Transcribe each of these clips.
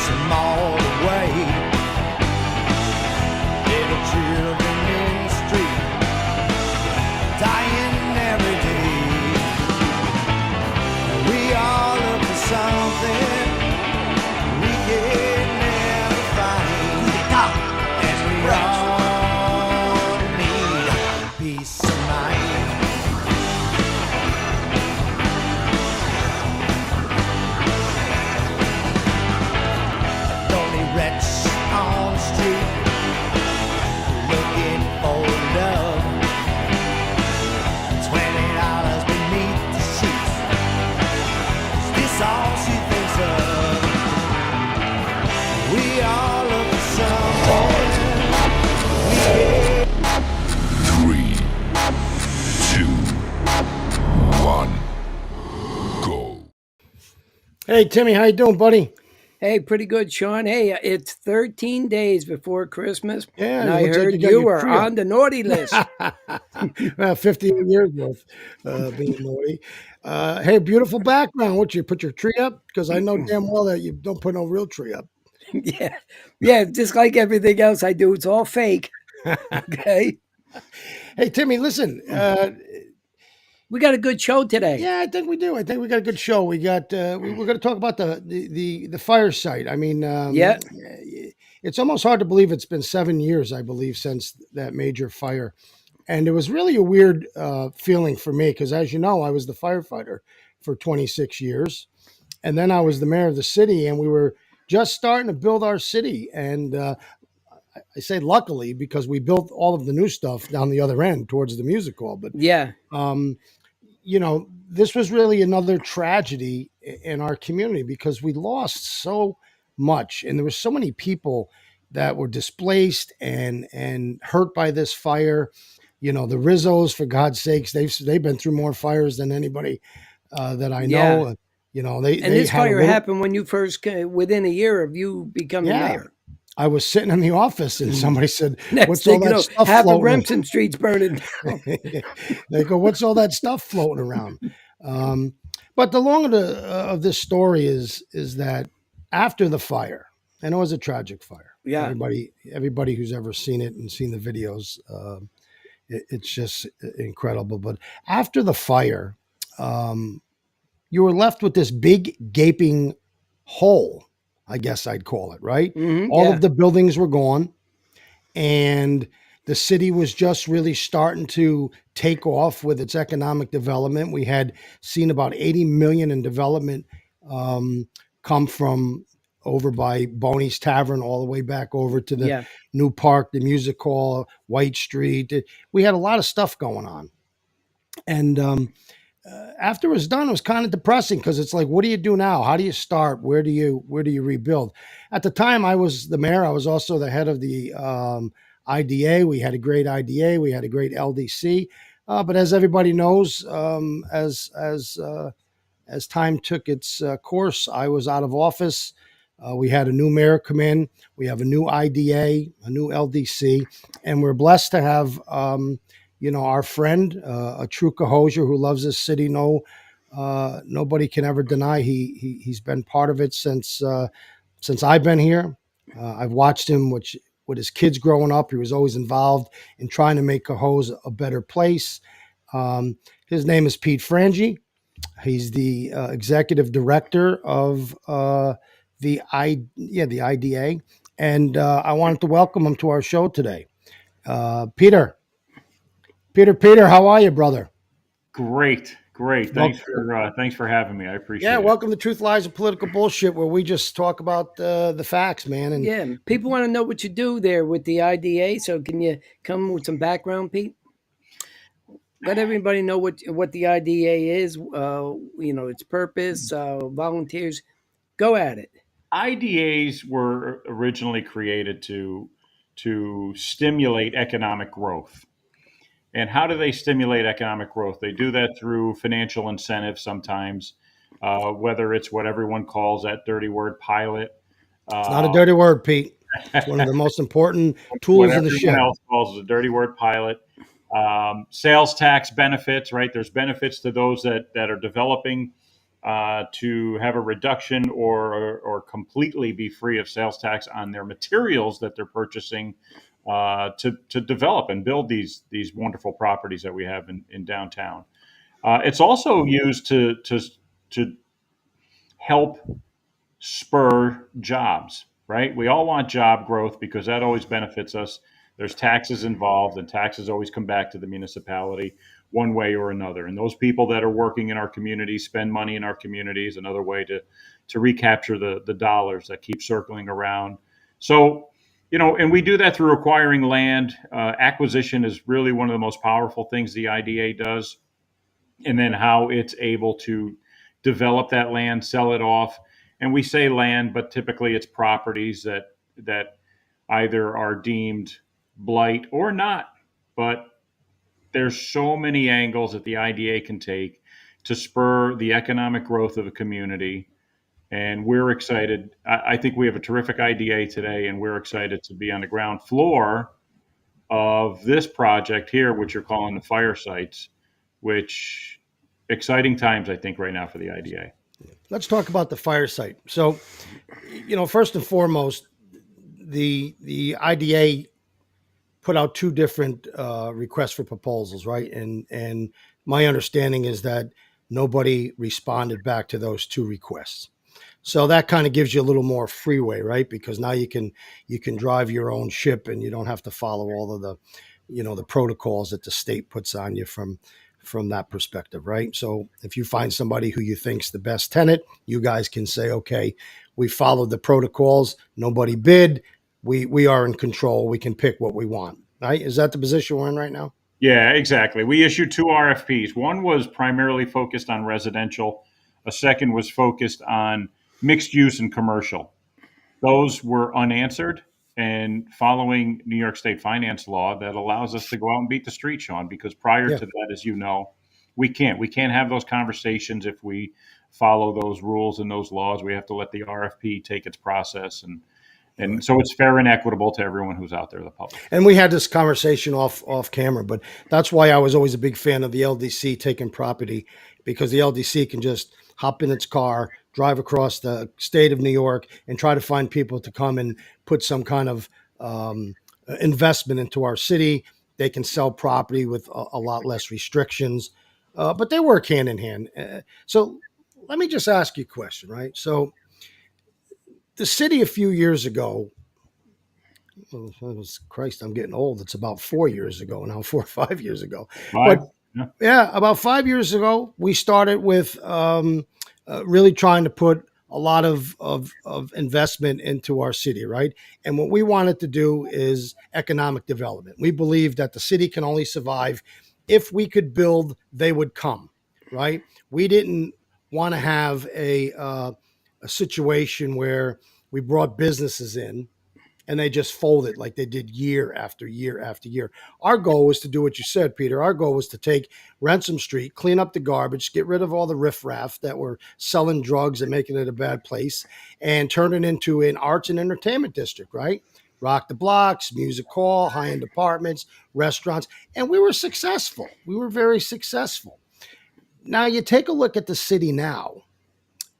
chase them all away. Little children in the street, dying every day. We all look for something we can never find, and we all need peace of mind. Lonely wretch on the street, looking for love. $20 beneath the sheets. Is this all she thinks of? We all look for something. Three, two, one, go. Hey, Timmy, how you doing, buddy? Hey, pretty good, Sean. Hey, it's 13 days before Christmas, Yeah, and it I looks like heard you got you your were tree up. on the naughty list. Well, 15 years worth being naughty. Hey, beautiful background. What, you put your tree up? Because I know damn well that you don't put no real tree up. Yeah, just like everything else I do, it's all fake. Okay, Hey, Timmy, listen. we got a good show today. Yeah, I think we do. I think we got a good show. We got. We're going to talk about the fire site. I mean, Yeah. it's almost hard to believe it's been 7 years, I believe, since that major fire. And it was really a weird feeling for me because, as you know, I was the firefighter for 26 years. And then I was the mayor of the city, and we were just starting to build our city. And I say luckily because we built all of the new stuff down the other end towards the music hall. But, Yeah, you know, this was really another tragedy in our community because we lost so much. And there were so many people that were displaced and hurt by this fire. You know, the Rizzos, for God's sakes, they've been through more fires than anybody that I know. Yeah. You know, and they this had a fire little- happened when you first came, within a year of you becoming Yeah. mayor. I was sitting in the office and somebody said, Next "What's all thing you that know, stuff half of floating?" Remsen Street's burning down. They go, "What's all that stuff floating around?" But the long of this story is that after the fire, and it was a tragic fire. Yeah. Everybody who's ever seen it and seen the videos, it's just incredible. But after the fire, you were left with this big gaping hole, I guess I'd call it, right? All yeah. of the buildings were gone, and the city was just really starting to take off with its economic development. We had seen about 80 million in development come from over by Boney's Tavern all the way back over to the Yeah. new park, the music hall, White Street. We had a lot of stuff going on. And after it was done, it was kind of depressing because it's like, what do you do now? How do you start? Where do you rebuild? At the time I was the mayor, I was also the head of the IDA. We had a great IDA. We had a great LDC. But as everybody knows, as time took its course, I was out of office. We had a new mayor come in. We have a new IDA, a new LDC, and we're blessed to have, our friend, a true Cohosier who loves this city. Nobody can ever deny he's been part of it since I've been here. I've watched him, with his kids growing up. He was always involved in trying to make Cohoes a better place. His name is Pete Frangie. He's the executive director of the IDA, and I wanted to welcome him to our show today. Peter, how are you, brother? Great. Thanks for having me. I appreciate it. Yeah, welcome to Truth, Lies, and Political Bullshit, where we just talk about the facts, man. And Yeah, people want to know what you do there with the IDA. So can you come with some background, Pete? Let everybody know what the IDA is. Its purpose, volunteers. Go at it. IDAs were originally created to stimulate economic growth. And how do they stimulate economic growth? They do that through financial incentives sometimes, whether it's what everyone calls that dirty word pilot. It's not a dirty word, Pete. It's one of the most important tools in the shed. What everyone else calls a dirty word pilot. Sales tax benefits, right? There's benefits to those that are developing to have a reduction or completely be free of sales tax on their materials that they're purchasing to develop and build these wonderful properties that we have in downtown. It's also used to help spur jobs, right? We all want job growth because that always benefits us. There's taxes involved, and taxes always come back to the municipality one way or another. And those people that are working in our communities spend money in our communities, another way to recapture the dollars that keep circling around. So, and we do that through acquiring land. Acquisition is really one of the most powerful things the IDA does, and then how it's able to develop that land, sell it off. And we say land, but typically it's properties that either are deemed blight or not. But there's so many angles that the IDA can take to spur the economic growth of a community. And we're excited. I think we have a terrific IDA today, and we're excited to be on the ground floor of this project here, which you're calling the fire sites, which exciting times, I think, right now for the IDA. Let's talk about the fire site. So, first and foremost, the IDA put out two different requests for proposals, right? And my understanding is that nobody responded back to those two requests. So that kind of gives you a little more freeway, right? Because now you can drive your own ship and you don't have to follow all of the the protocols that the state puts on you from that perspective, right? So if you find somebody who you think's the best tenant, you guys can say, okay, we followed the protocols, nobody bid, we are in control, we can pick what we want, right? Is that the position we're in right now? Yeah, exactly. We issued two RFPs. One was primarily focused on residential. A second was focused on mixed use and commercial. Those were unanswered. And following New York State finance law, that allows us to go out and beat the street, Sean, because prior Yeah. to that, as you know, we can't. We can't have those conversations if we follow those rules and those laws. We have to let the RFP take its process. And so it's fair and equitable to everyone who's out there, the public. And we had this conversation off camera, but that's why I was always a big fan of the LDC taking property, because the LDC can just hop in its car, drive across the state of New York, and try to find people to come and put some kind of investment into our city. They can sell property with a lot less restrictions, but they work hand in hand. So let me just ask you a question, right? So the city a few years ago, Christ, I'm getting old. It's about 4 years ago now, 4 or 5 years ago. Five? But Yeah. yeah, about 5 years ago, we started with really trying to put a lot of investment into our city, right? And what we wanted to do is economic development. We believe that the city can only survive if we could build, they would come, right? We didn't want to have a situation where we brought businesses in and they just folded like they did year after year after year. Our goal was to do what you said, Peter. Our goal was to take Ransom Street, clean up the garbage, get rid of all the riffraff that were selling drugs and making it a bad place, and turn it into an arts and entertainment district, right? Rock the blocks, music hall, high-end apartments, restaurants. And we were successful. We were very successful. Now you take a look at the city now,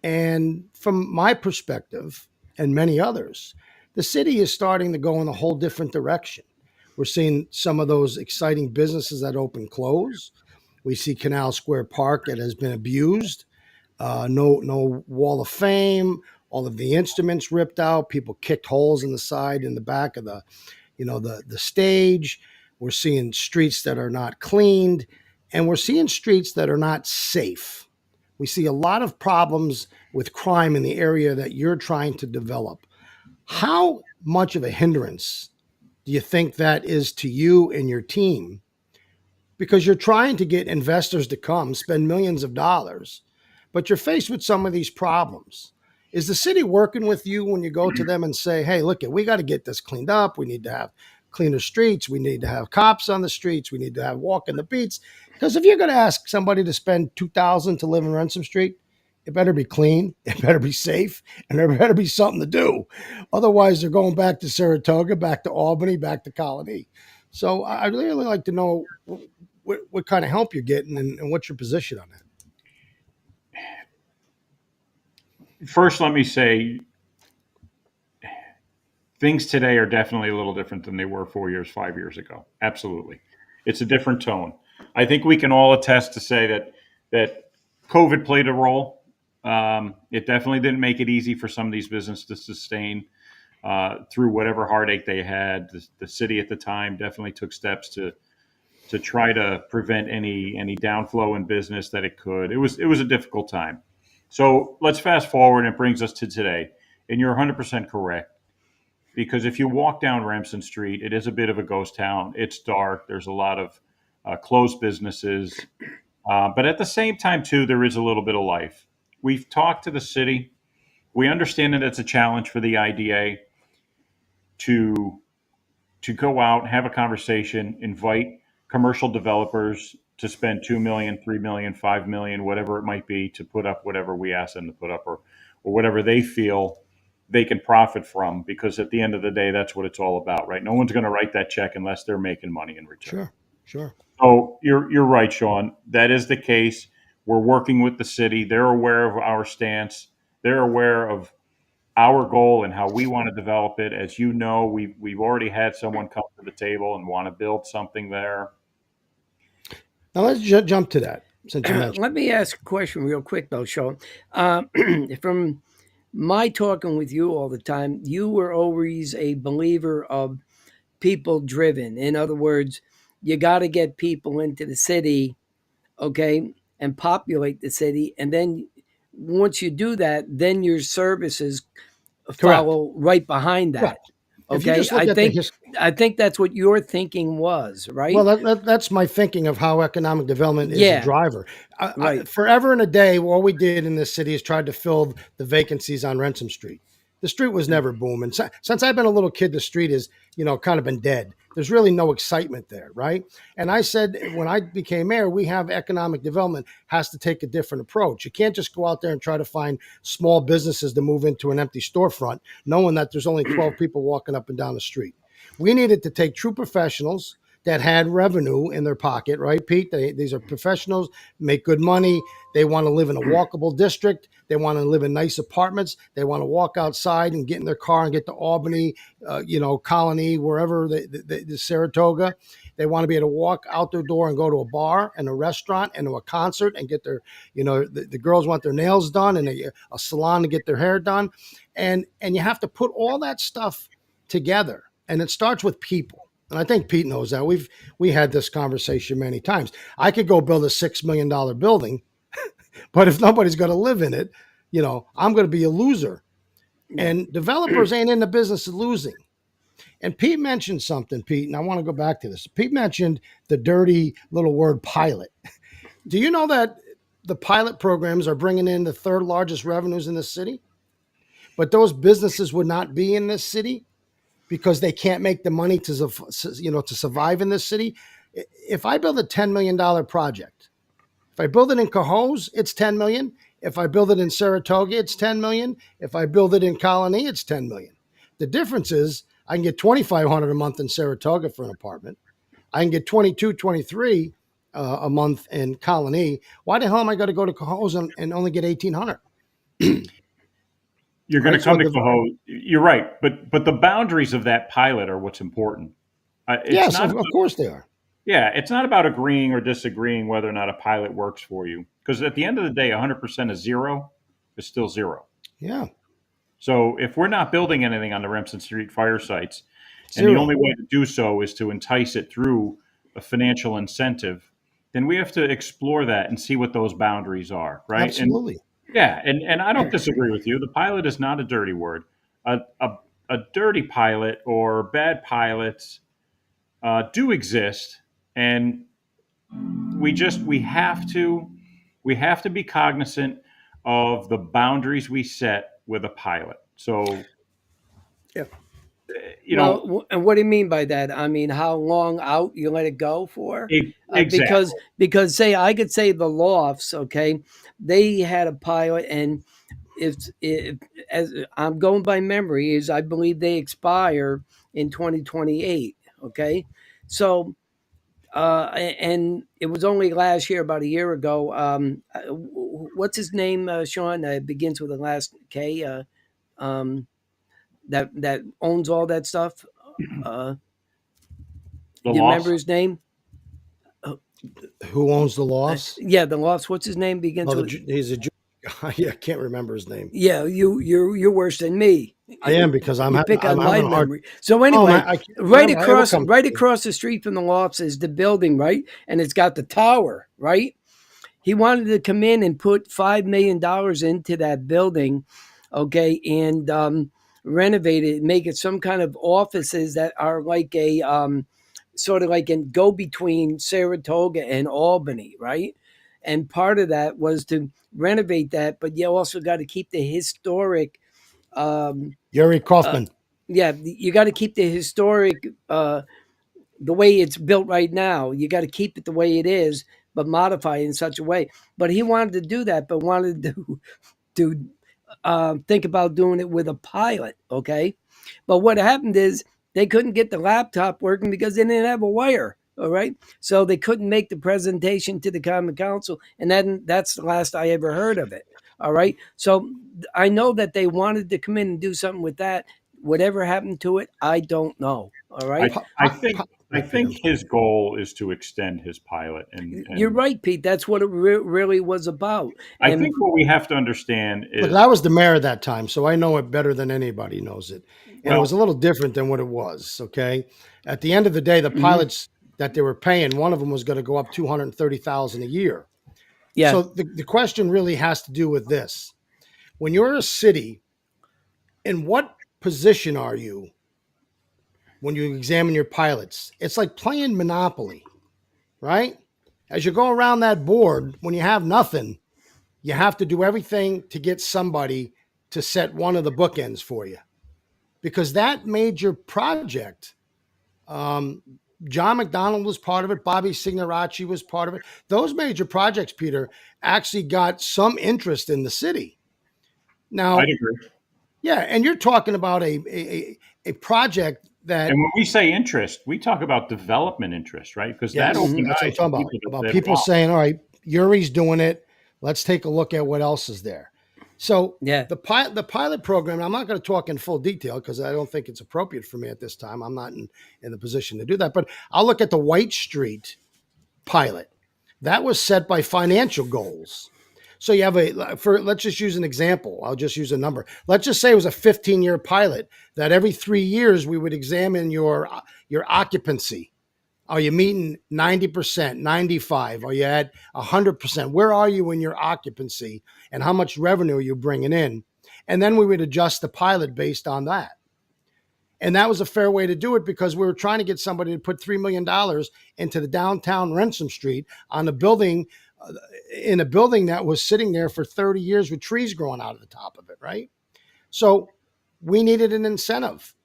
and from my perspective and many others, the city is starting to go in a whole different direction. We're seeing some of those exciting businesses that open close. We see Canal Square Park that has been abused. No wall of fame. All of the instruments ripped out. People kicked holes in the side and the back of the stage. We're seeing streets that are not cleaned, and we're seeing streets that are not safe. We see a lot of problems with crime in the area that you're trying to develop. How much of a hindrance do you think that is to you and your team? Because you're trying to get investors to come spend millions of dollars, but you're faced with some of these problems. Is the city working with you when you go to them and say, hey, look, we got to get this cleaned up. We need to have cleaner streets. We need to have cops on the streets. We need to have walking the beats. Because if you're going to ask somebody to spend $2,000 to live in Ransom Street, it better be clean, it better be safe, and there better be something to do. Otherwise, they're going back to Saratoga, back to Albany, back to Colony. So I'd really like to know what kind of help you're getting and what's your position on that. First, let me say things today are definitely a little different than they were 4 years, 5 years ago. Absolutely, it's a different tone. I think we can all attest to say that COVID played a role. It definitely didn't make it easy for some of these businesses to sustain through whatever heartache they had. The city at the time definitely took steps to try to prevent any downflow in business that it could. It was a difficult time. So let's fast forward, and it brings us to today. And you're 100% correct, because if you walk down Remsen Street, it is a bit of a ghost town. It's dark. There's a lot of closed businesses, but at the same time, too, there is a little bit of life. We've talked to the city. We understand that it's a challenge for the IDA to go out, have a conversation, invite commercial developers to spend 2 million, 3 million, 5 million, whatever it might be, to put up whatever we ask them to put up, or whatever they feel they can profit from, because at the end of the day, that's what it's all about, right? No one's going to write that check unless they're making money in return. Sure, sure. So you're right, Sean. That is the case. We're working with the city. They're aware of our stance. They're aware of our goal and how we want to develop it. As you know, we've already had someone come to the table and want to build something there. Now let's jump to that, since you mentioned. Let me ask a question real quick, though, Sean. From my talking with you all the time, you were always a believer of people driven. In other words, you got to get people into the city, okay, and populate the city. And then once you do that, then your services follow right behind that. Correct. If you Okay, just look at the I think that's what your thinking was, right? Well, that's my thinking of how economic development is a driver. Right. Forever and a day, all we did in this city is tried to fill the vacancies on Ransom Street. The street was never booming. Since I've been a little kid, the street is, kind of been dead. There's really no excitement there, right? And I said, when I became mayor, we have economic development has to take a different approach. You can't just go out there and try to find small businesses to move into an empty storefront, knowing that there's only 12 people walking up and down the street. We needed to take true professionals that had revenue in their pocket, right, Pete? These are professionals, make good money. They want to live in a walkable district. They want to live in nice apartments. They want to walk outside and get in their car and get to Albany, Colony, wherever, the Saratoga. They want to be able to walk out their door and go to a bar and a restaurant and to a concert and get their, the girls want their nails done and a salon to get their hair done. And you have to put all that stuff together. And it starts with people. And I think Pete knows that. We had this conversation many times. I could go build a $6 million building, but if nobody's going to live in it, I'm going to be a loser. And developers ain't in the business of losing. And Pete mentioned something, Pete, and I want to go back to this. Pete mentioned the dirty little word pilot. Do you know that the pilot programs are bringing in the third largest revenues in the city? But those businesses would not be in this city because they can't make the money to survive in this city. If I build a $10 million project, if I build it in Cohoes, it's 10 million. If I build it in Saratoga, it's 10 million. If I build it in Colony, it's 10 million. The difference is I can get $2,500 a month in Saratoga for an apartment. I can get 22, 23 a month in Colony. Why the hell am I going to go to Cohoes and only get 1,800? You're going to come to Cohoes. You're right, but the boundaries of that pilot are what's important. Yes, of course they are. Yeah, it's not about agreeing or disagreeing whether or not a pilot works for you, because at the end of the day, 100% of zero is still zero. Yeah. So if we're not building anything on the Remsen Street fire sites, and the only way to do so is to entice it through a financial incentive, then we have to explore that and see what those boundaries are, right? Absolutely. And I don't disagree with you. The pilot is not a dirty word. A dirty pilot or bad pilots do exist, and we have to be cognizant of the boundaries we set with a pilot. So, yeah. And what do you mean by that? I mean, how long out you let it go for? Exactly. Because I could say the lofts, okay, they had a pilot, and if as I'm going by memory, is I believe they expire in 2028. Okay, so and it was only last year, about a year ago. what's his name, Sean? It begins with the last K. Um, that owns all that stuff. Uh, The do you remember loss. his name? Who owns the lofts? Yeah, the lofts. What's his name? Begins Well, with. he's a Jew guy. Yeah, I can't remember his name. Yeah, you're worse than me. I am because You pick I'm on my having a hard. memory. So Oh, anyway, I can't remember. It will come. right across the street from the lofts is the building, right? And it's got the tower, right? He wanted to come in and put $5 million into that building, okay, and renovate it, make it some kind of offices that are like a sort of like in go between Saratoga and Albany, right? And part of that was to renovate that, but you also got to keep the historic. Yuri Uh, Kaufman. yeah, you got to keep the historic the way it's built right now. You got to keep it the way it is, but modify it in such a way. But he wanted to do that, but wanted to think about doing it with a pilot. Okay, but what happened is they couldn't get the laptop working because they didn't have a wire. All right, so they couldn't make the presentation to the Common Council, and then that's the last I ever heard of it. All right, so I know that they wanted to come in and do something with that. Whatever happened to it, I don't know. All right. I think his goal is to extend his pilot, You're and right, Pete. That's what it really was about. I And think what we have to understand Look, is I was the mayor at that time, so I know it better than anybody knows it. And it well, was a little different than what it was. Okay. At the end of the day, the mhm, pilots that they were paying, one of them was going to go up 230,000 a year. yeah, So the question really has to do with this. When you're a city, in what position are you when you examine your pilots? It's like playing Monopoly, right? As you go around that board, when you have nothing, you have to do everything to get somebody to set one of the bookends for you. Because that major project, um, John McDonald was part of it, Bobby Signoracci was part of it. Those major projects, Peter, actually got some interest in the city. I'd Now, agree. yeah, and you're talking about a project And that, when we say interest, we talk about development interest, right? Because that yes, opened that's what I'm eyes to talking people that about said, people "Wow, saying, all right, Yuri's doing it. Let's take a look at what else is there. So yeah. the pilot program, I'm not going to talk in full detail because I don't think it's appropriate for me at this time. I'm not in the position to do that. But I'll look at the White Street pilot. That was set by financial goals. So you have let's just use an example. I'll just use a number. Let's just say it was a 15-year pilot that every 3 years we would examine your occupancy. Are you meeting 90%, 95? Are you at 100%? Where are you in your occupancy and how much revenue are you bringing in? And then we would adjust the pilot based on that. And that was a fair way to do it because we were trying to get somebody to put $3 million into the downtown Ransom Street on a building, in a building that was sitting there for 30 years with trees growing out of the top of it, right? So we needed an incentive,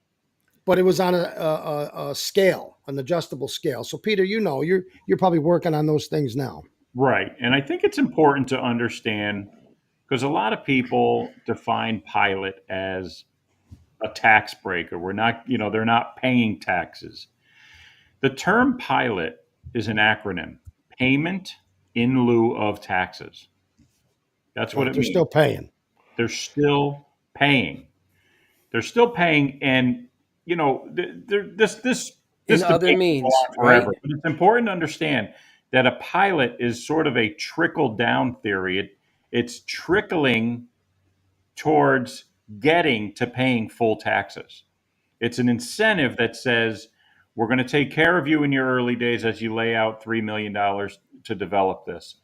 but it was on a scale, an adjustable scale. So Peter, you're probably working on those things now. right." And I think it's important to understand because a lot of people define pilot as a tax break, or we're not, they're not paying taxes. The term pilot is an acronym: payment in lieu of taxes. That's what Right? it They're still means. paying. They're still paying. They're still paying, and this In debate other can go means, on right? forever. But it's important to understand that a pilot is sort of a trickle down theory. It's trickling towards getting to paying full taxes. It's an incentive that says we're going to take care of you in your early days as you lay out $3 million to develop this.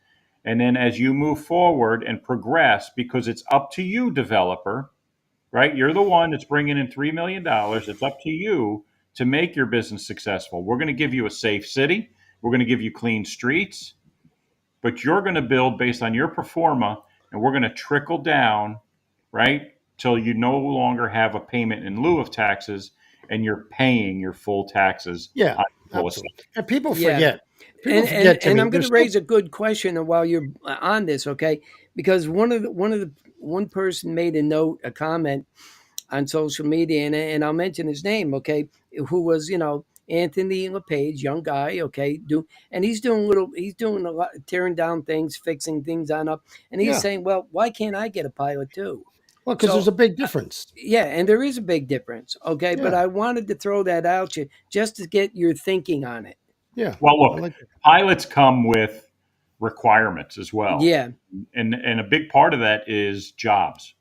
And then as you move forward and progress, because it's up to you, developer, right? You're the one that's bringing in $3 million. It's up to you to make your business successful. We're going to give you a safe city. We're going to give you clean streets, but you're going to build based on your performa, and we're going to trickle down, right, till you no longer have a payment in lieu of taxes, and you're paying your full taxes Yeah, on full estate. absolutely. And people Yeah. forget. People And forget, and Jimmy. I'm going There's to still raise a good question while you're on this, okay? Because one person made a note, a comment on social media, and I'll mention his name, okay? Who was Anthony LePage, young guy, okay, and he's doing a lot, tearing down things, fixing things on up, and he's Yeah. saying, well, why can't I get a pilot too? Well, because there's So a big difference. yeah, and there is a big difference, okay, but Yeah. I wanted to throw that out you just to get your thinking on it. Yeah. Well, I look, like that. pilots come with requirements as well, Yeah, and a big part of that is jobs.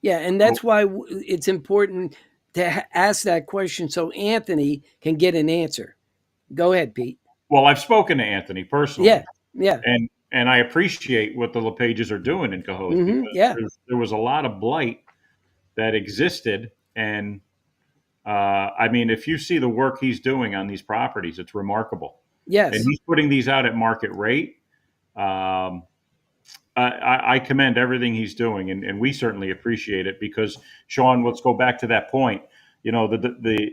yeah, and So, that's why it's important to ask that question so Anthony can get an answer. Go ahead, Pete. well, I've spoken to Anthony personally, Yeah, yeah, and I appreciate what the LePages are doing in Cohoes because yeah, there was a lot of blight that existed, and I mean, if you see the work he's doing on these properties, it's remarkable, and yes, he's putting these out at market rate. Um, I commend everything he's doing, and we certainly appreciate it because Sean, let's go back to that point. You know,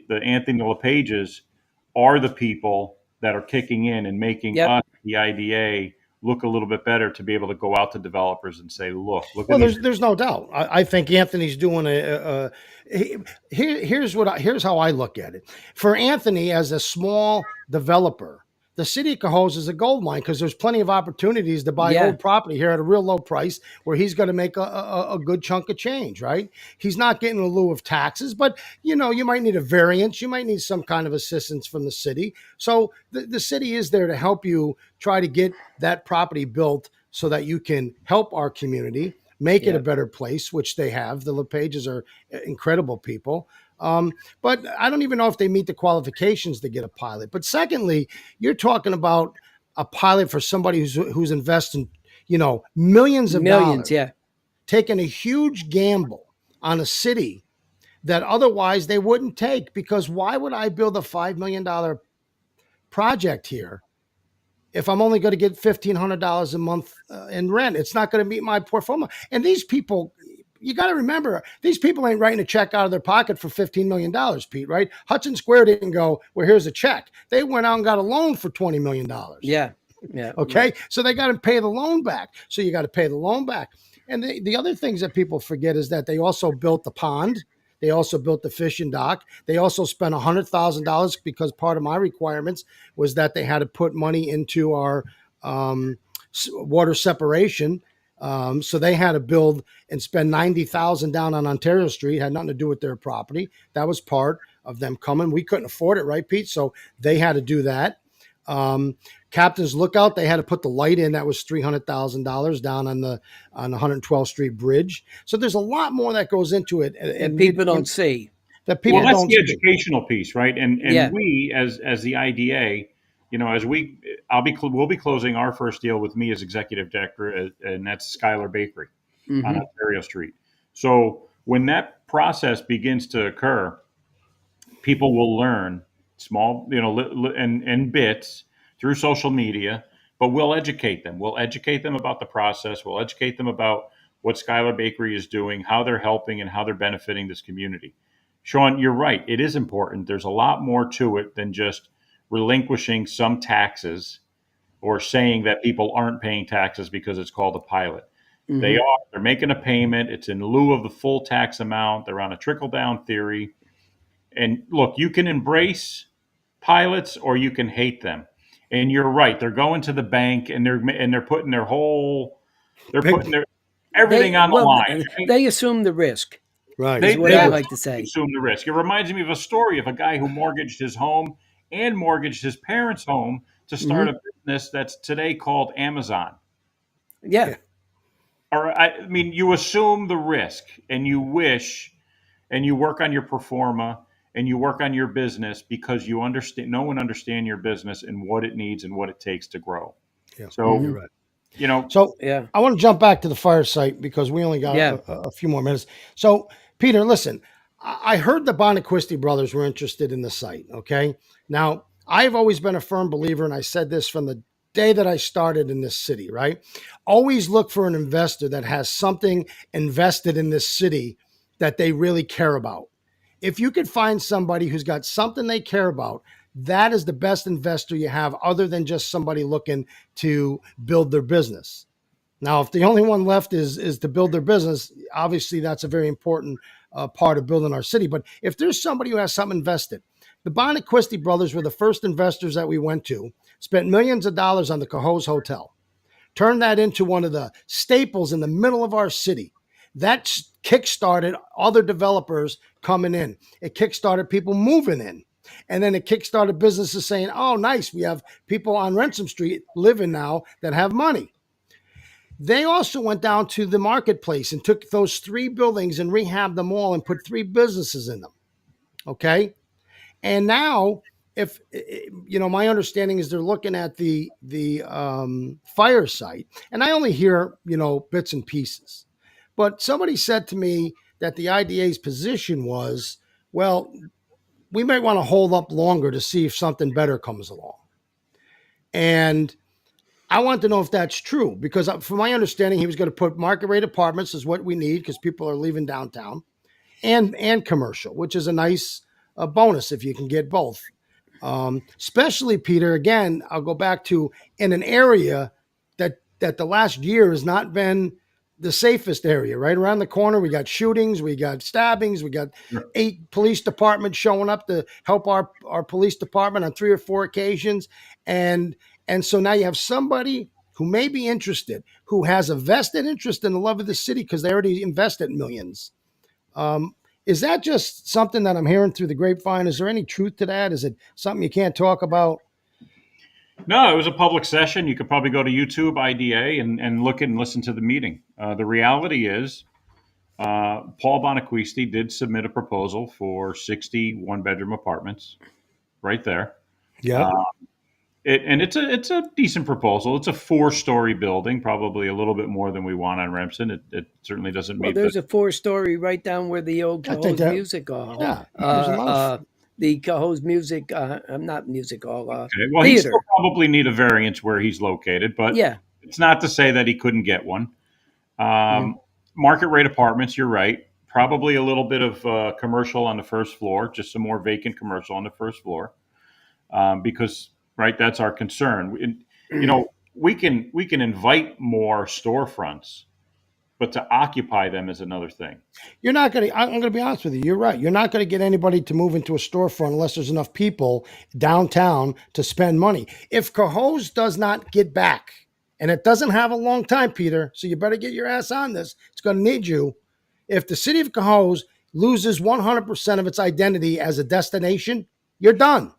the Anthony LePages are the people that are kicking in and making yep, us, the IDA, look a little bit better to be able to go out to developers and say, look at Well, these. there's no doubt. I think Anthony's doing here's how I look at it. For Anthony, as a small developer, the city of Cohoes is a gold mine because there's plenty of opportunities to buy yeah, old property here at a real low price where he's going to make a good chunk of change, right? He's not getting a lieu of taxes, but you know, you might need a variance. You might need some kind of assistance from the city. So the city is there to help you try to get that property built so that you can help our community, make it a yep, better place, which they have. The LePages are incredible people. But I don't even know if they meet the qualifications to get a pilot. But secondly, you're talking about a pilot for somebody who's investing, you know, millions of millions, dollars, yeah, taking a huge gamble on a city that otherwise they wouldn't take. Because why would I build a $5 million project here if I'm only going to get $1,500 a month in rent? It's not going to meet my portfolio. And these people, you got to remember, these people ain't writing a check out of their pocket for $15 million, Pete, right? Hudson Square didn't go, well, here's a check. They went out and got a loan for $20 million. yeah, yeah, Okay. So they got to pay the loan back. So you got to pay the loan back. And the other things that people forget is that they also built the pond. They also built the fishing dock. They also spent $100,000 because part of my requirements was that they had to put money into our water separation. So they had to build and spend $90,000 down on Ontario Street. Had nothing to do with their property. That was part of them coming. We couldn't afford it, right, Pete? So they had to do that. Captain's Lookout, they had to put the light in. That was $300,000 down on the 112th Street Bridge. So there's a lot more that goes into it, and people don't see. that people Well, that's don't the see. educational piece, right? And Yeah, we as the IDA, you know, we'll be closing our first deal with me as executive director, and that's Skylar Bakery on hmm, Ontario Street. So when that process begins to occur, people will learn small, you know, and bits through social media, but we'll educate them. We'll educate them about the process. We'll educate them about what Skylar Bakery is doing, how they're helping, and how they're benefiting this community. Sean, you're right. It is important. There's a lot more to it than just relinquishing some taxes or saying that people aren't paying taxes because it's called a pilot. They hmm, are. They're making a payment. It's in lieu of the full tax amount. They're on a trickle down theory. And look, you can embrace pilots or you can hate them. And you're right. They're going to the bank and they're putting they're Big, putting their everything on the line. I mean, they assume the risk right. is what they I Big, like to say. assume the risk. It reminds me of a story of a guy who mortgaged his home and mortgaged his parents' home to start Hmm, a business that's today called Amazon. yeah, Or I mean, you assume the risk and you wish and you work on your performa and you work on your business because you understand no one understand your business and what it needs and what it takes to grow. yeah, So, you're hmm, right. you know, So yeah, I want to jump back to the fire site because we only got yeah, a few more minutes. So, Peter, listen, I heard the Bonaquisti brothers were interested in the site. Okay. Now, I've always been a firm believer, and I said this from the day that I started in this city, right? Always look for an investor that has something invested in this city that they really care about. If you could find somebody who's got something they care about, that is the best investor you have, other than just somebody looking to build their business. Now, if the only one left is to build their business, obviously that's a very important part of building our city. But if there's somebody who has something invested, The Bonaquisti brothers were the first investors that we went to, spent millions of dollars on the Cohoes Hotel, turned that into one of the staples in the middle of our city. That kickstarted other developers coming in. It kickstarted people moving in. And then it kickstarted businesses saying, oh, nice, we have people on Ransom Street living now that have money. They also went down to the marketplace and took those 3 buildings and rehabbed them all and put 3 businesses in them. Okay. And now, if my understanding is they're looking at the fire site, and I only hear bits and pieces, but somebody said to me that the IDA's position was, well, we might want to hold up longer to see if something better comes along. And I want to know if that's true, because from my understanding, he was going to put market rate apartments is what we need because people are leaving downtown, and commercial, which is a nice bonus if you can get both. Especially, Peter, again, I'll go back to in an area that the last year has not been the safest area. Right around the corner, we got shootings, we got stabbings, we got 8 police departments showing up to help our police department on 3 or 4 occasions. And so now you have somebody who may be interested, who has a vested interest in the love of the city because they already invested millions. Is that just something that I'm hearing through the grapevine? Is there any truth to that? Is it something you can't talk about? No, it was a public session. You could probably go to YouTube IDA and look and listen to the meeting. The reality is, Paul Bonaquisti did submit a proposal for 60 one-bedroom apartments right there. Yeah. It's a decent proposal. It's a 4-story building, probably a little bit more than we want on Remsen. It certainly doesn't meet. Well, there's a 4-story right down where the old Cohoes Music Hall. Yeah, the Cohoes Music, not Music Hall. Okay. Well, theater. He still probably need a variance where he's located, but yeah, it's not to say that he couldn't get one. Market rate apartments, you're right. Probably a little bit of commercial on the first floor, just some more vacant commercial on the first floor, because. Right, that's our concern. We can invite more storefronts, but to occupy them is another thing. You're not going to. I'm going to be honest with you. You're right. You're not going to get anybody to move into a storefront unless there's enough people downtown to spend money. If Cohoes does not get back, and it doesn't have a long time, Peter, so you better get your ass on this. It's going to need you. If the city of Cohoes loses 100% of its identity as a destination, you're done.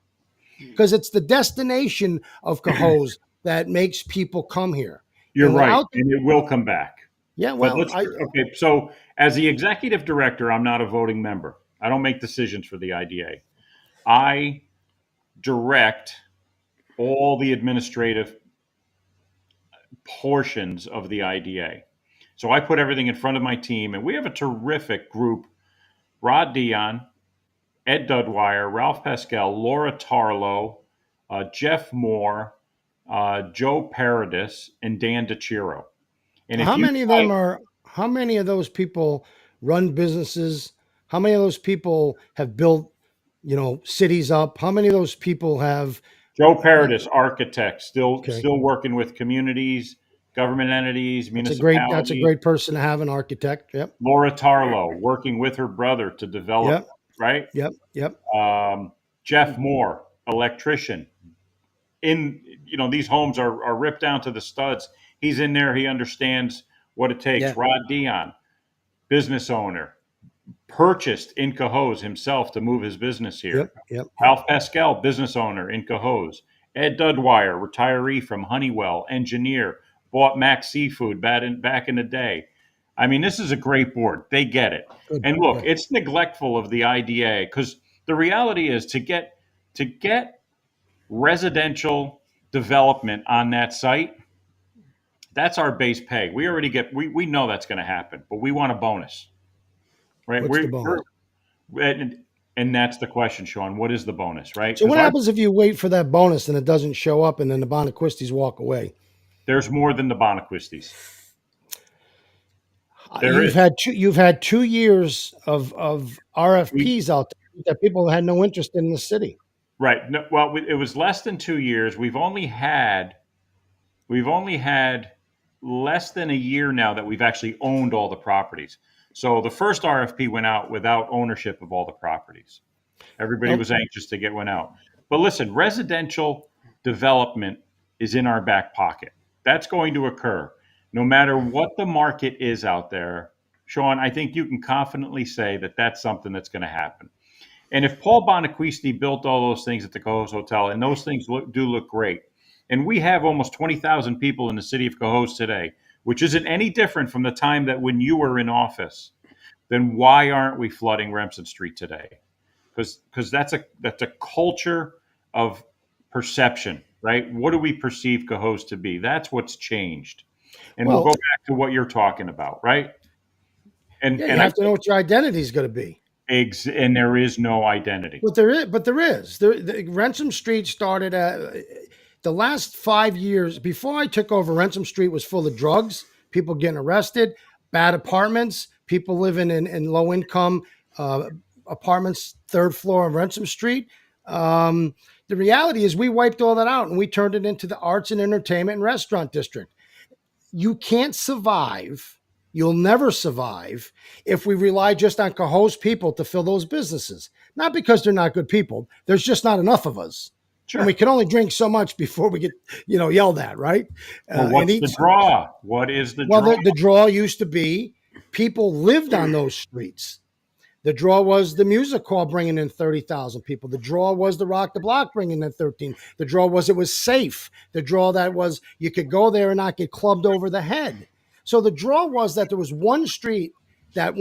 Because it's the destination of Cohoes that makes people come here. You're right, and it will come back. Yeah, well, okay. So, as the executive director, I'm not a voting member. I don't make decisions for the IDA. I direct all the administrative portions of the IDA. So I put everything in front of my team, and we have a terrific group. Rod Dion, Ed Dudwire, Ralph Pascal, Laura Tarlow, Jeff Moore, Joe Paradis, and Dan DeCiro. And how many of those people run businesses? How many of those people have built, cities up? How many of those people have? Joe Paradis, architect, still working with communities, government entities, municipalities. That's a great person to have, an architect. Yep. Laura Tarlow, working with her brother to develop. Yep. Right? Yep. Jeff Moore, electrician. These homes are ripped down to the studs. He's in there. He understands what it takes. Yeah. Rod Dion, business owner, purchased in Cohoes himself to move his business here. Yep. Ralph Pascal, business owner in Cohoes. Ed Dudwire, retiree from Honeywell, engineer, bought Mac Seafood back in the day. I mean, this is a great board. They get it. Good. And look, it's neglectful of the IDA because the reality is to get residential development on that site, that's our base pay. We already we know that's going to happen, but we want a bonus. Right? What's the bonus? And that's the question, Sean. What is the bonus, right? So what happens if you wait for that bonus and it doesn't show up and then the Bonaquistis walk away? There's more than the Bonaquistis. You've had 2 years of RFPs out there that people had no interest in the city. Right. No, well, it was less than 2 years. We've only had less than a year now that we've actually owned all the properties. So the first RFP went out without ownership of all the properties. Everybody Nope. was anxious to get one out. But listen, residential development is in our back pocket. That's going to occur no matter what the market is out there. Sean, I think you can confidently say that that's something that's going to happen. And if Paul Bonaquisti built all those things at the Cohoes Hotel, and those things do look great, and we have almost 20,000 people in the city of Cohoes today, which isn't any different from the time that when you were in office, then why aren't we flooding Remsen Street today? Because that's a culture of perception, right? What do we perceive Cohoes to be? That's what's changed, and we'll go Well, back to what you're talking about, right? And yeah, you and I have to know what your identity is going to be. and there is no identity. But there is. But there is. The Ransom Street started at the last 5 years. Before I took over, Ransom Street was full of drugs, people getting arrested, bad apartments, people living in low income apartments, third floor on Ransom Street. The reality is, we wiped all that out and we turned it into the arts and entertainment and restaurant district. You can't survive. You'll never survive if we rely just on Cohoes people to fill those businesses. Not because they're not good people. There's just not enough of us. And we Sure. can only drink so much before we get, yelled at, right? Well, And what's eat. the draw? What is the Well, draw? the draw used to be people lived on those streets. The draw was the music hall bringing in 30,000 people. The draw was the Rock the Block bringing in 13. The draw was it was safe. The draw that was you could go there and not get clubbed over the head. So the draw was that there was one street that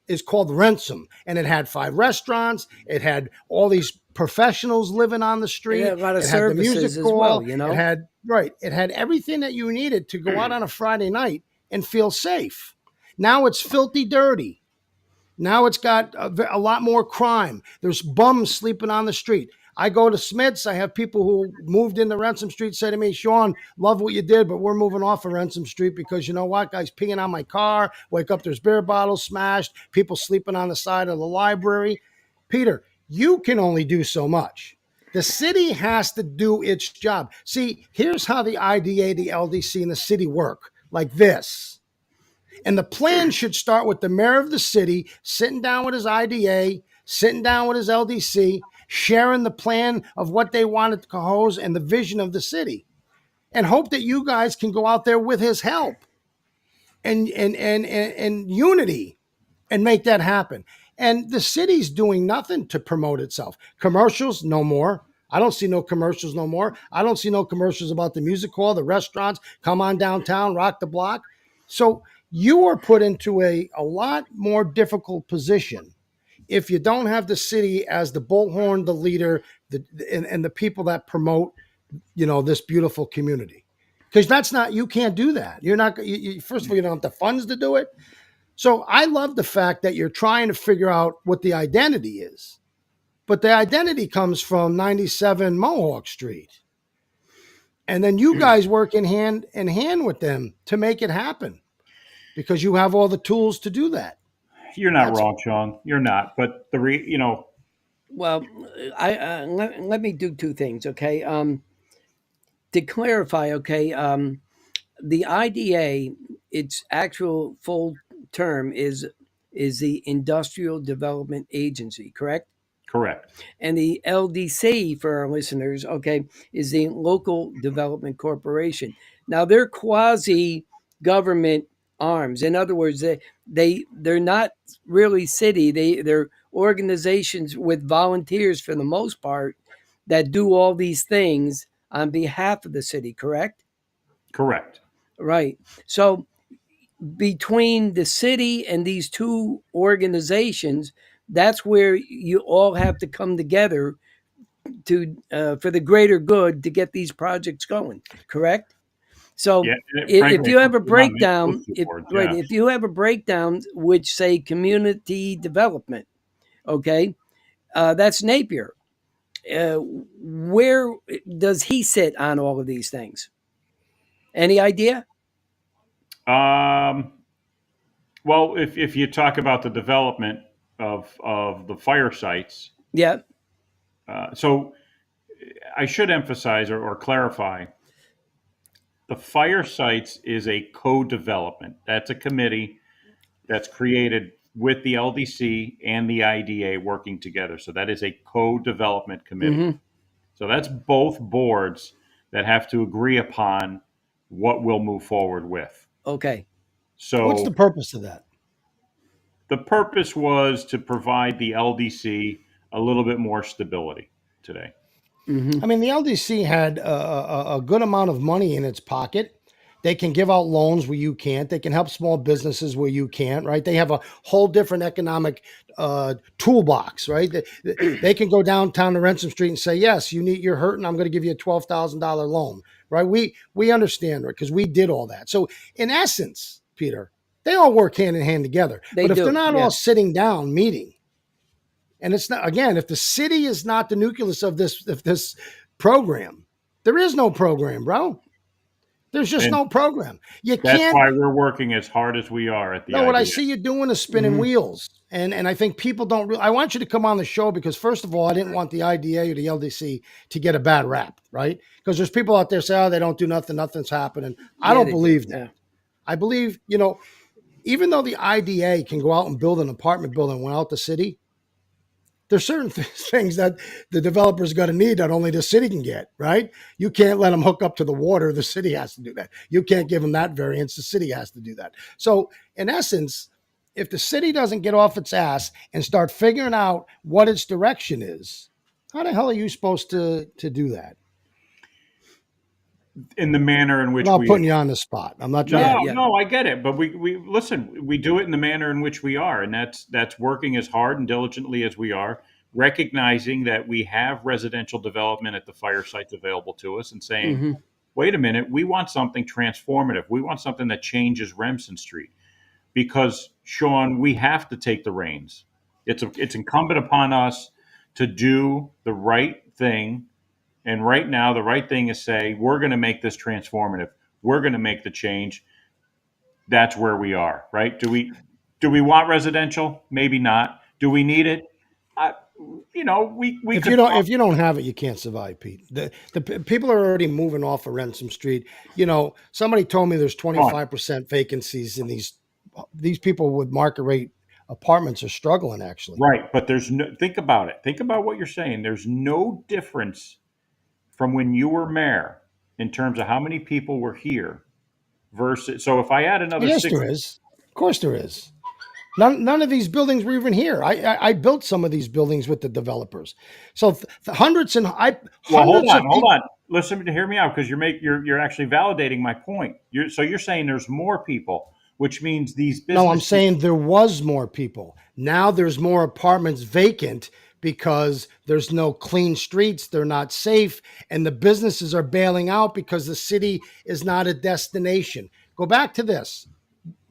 is called Ransom, and it had 5 restaurants. It had all these professionals living on the street. Yeah, a lot of It had the music services as hall. well, It had It had everything that you needed to go out on a Friday night and feel safe. Now it's filthy dirty. Now it's got a lot more crime. There's bums sleeping on the street. I go to Smith's. I have people who moved into Ransom Street say to me, Sean, love what you did, but we're moving off of Ransom Street because you know what? Guys peeing on my car. Wake up, there's beer bottles smashed. People sleeping on the side of the library. Peter, you can only do so much. The city has to do its job. See, here's how the IDA, the LDC, and the city work like this. And the plan should start with the mayor of the city sitting down with his IDA, sitting down with his LDC, sharing the plan of what they want at Cohoes and the vision of the city, and hope that you guys can go out there with his help and unity and make that happen. And the city's doing nothing to promote itself. Commercials, no more. I don't see no commercials no more. I don't see no commercials about the music hall, the restaurants, come on downtown, rock the block. So you are put into a lot more difficult position if you don't have the city as the bullhorn, the leader, and the people that promote, this beautiful community. Because that's not, you can't do that. You're not, first of all, you don't have the funds to do it. So I love the fact that you're trying to figure out what the identity is. But the identity comes from 97 Mohawk Street. And then you guys work in hand with them to make it happen because you have all the tools to do that. You're not wrong, Sean. You're not. But Well, let me do 2 things, okay? To clarify, okay, the IDA, its actual full term is the Industrial Development Agency, correct? correct. And the LDC, for our listeners, okay, is the Local Development Corporation. Now they're quasi government arms. In other words, they're not really city. They're organizations with volunteers for the most part that do all these things on behalf of the city. Correct? Correct. Right. So between the city and these 2 organizations, that's where you all have to come together to for the greater good to get these projects going. Correct. So Yeah. if Frankly, you have a I'm breakdown, those 2 words, right, yes. if you have a breakdown which say community development, okay, that's Napier. Where does he sit on all of these things? Any idea? Well, if you talk about the development of the fire sites, Yeah. so I should emphasize or clarify, the fire sites is a co-development. That's a committee that's created with the LDC and the IDA working together. So that is a co-development committee. Mm-hmm. So that's both boards that have to agree upon what we'll move forward with. Okay. What's the So purpose of that? the purpose was to provide the LDC a little bit more stability today. Mm-hmm. I mean, the LDC had a good amount of money in its pocket. They can give out loans where you can't. They can help small businesses where you can't, right? They have a whole different economic toolbox, right? They can go downtown to Ransom Street and say, yes, you're hurting. I'm going to give you a $12,000 loan, right? We understand, right? Because we did all that. So in essence, Peter, they all work hand in hand together. They but if do, they're not yeah. all sitting down meeting, and it's not, again, if the city is not the nucleus of this program, there is no program, bro. There's just And no program. You that's can't. why we're working as hard as we are at the No, what I IDA. see you doing is spinning Mhm. wheels, and I think people don't. I want you to come on the show because first of all, I didn't want the IDA or the LDC to get a bad rap, right? Because there's people out there say, "Oh, they don't do nothing, nothing's happening." I Yeah, don't they do, believe that. yeah. I believe, even though the IDA can go out and build an apartment building without the city, there's certain things that the developer's got to need that only the city can get, right? You can't let them hook up to the water. The city has to do that. You can't give them that variance. The city has to do that. So in essence, if the city doesn't get off its ass and start figuring out what its direction is, how the hell are you supposed to do that? In the manner in which Without we putting you on the spot. I'm not trying No, to. Yeah. no, I get it, but we listen. We do it in the manner in which we are, and that's working as hard and diligently as we are, recognizing that we have residential development at the fire sites available to us, and saying, Mm-hmm. "Wait a minute, we want something transformative. We want something that changes Remsen Street." Because Sean, we have to take the reins. It's incumbent upon us to do the right thing. And right now, the right thing is say, we're going to make this transformative. We're going to make the change. That's where we are, right? Do we want residential? Maybe not. Do we need it? I, we If could. you don't have it, you can't survive, Pete. People are already moving off of Ransom Street. Somebody told me there's 25% vacancies in these people with market rate apartments are struggling actually. Right, but there's no. Think about it. Think about what you're saying. There's no difference from when you were mayor in terms of how many people were here versus. So if I add another Yes, six, there is. Of course, there is. None of these buildings were even here. I built some of these buildings with the developers. So hundreds and well, hundreds of hold people. on. Listen to hear me out because you're actually validating my point. You're saying there's more people, which means these businesses. No, I'm saying there was more people. Now there's more apartments vacant because there's no clean streets. They're not safe. And the businesses are bailing out because the city is not a destination. Go back to this.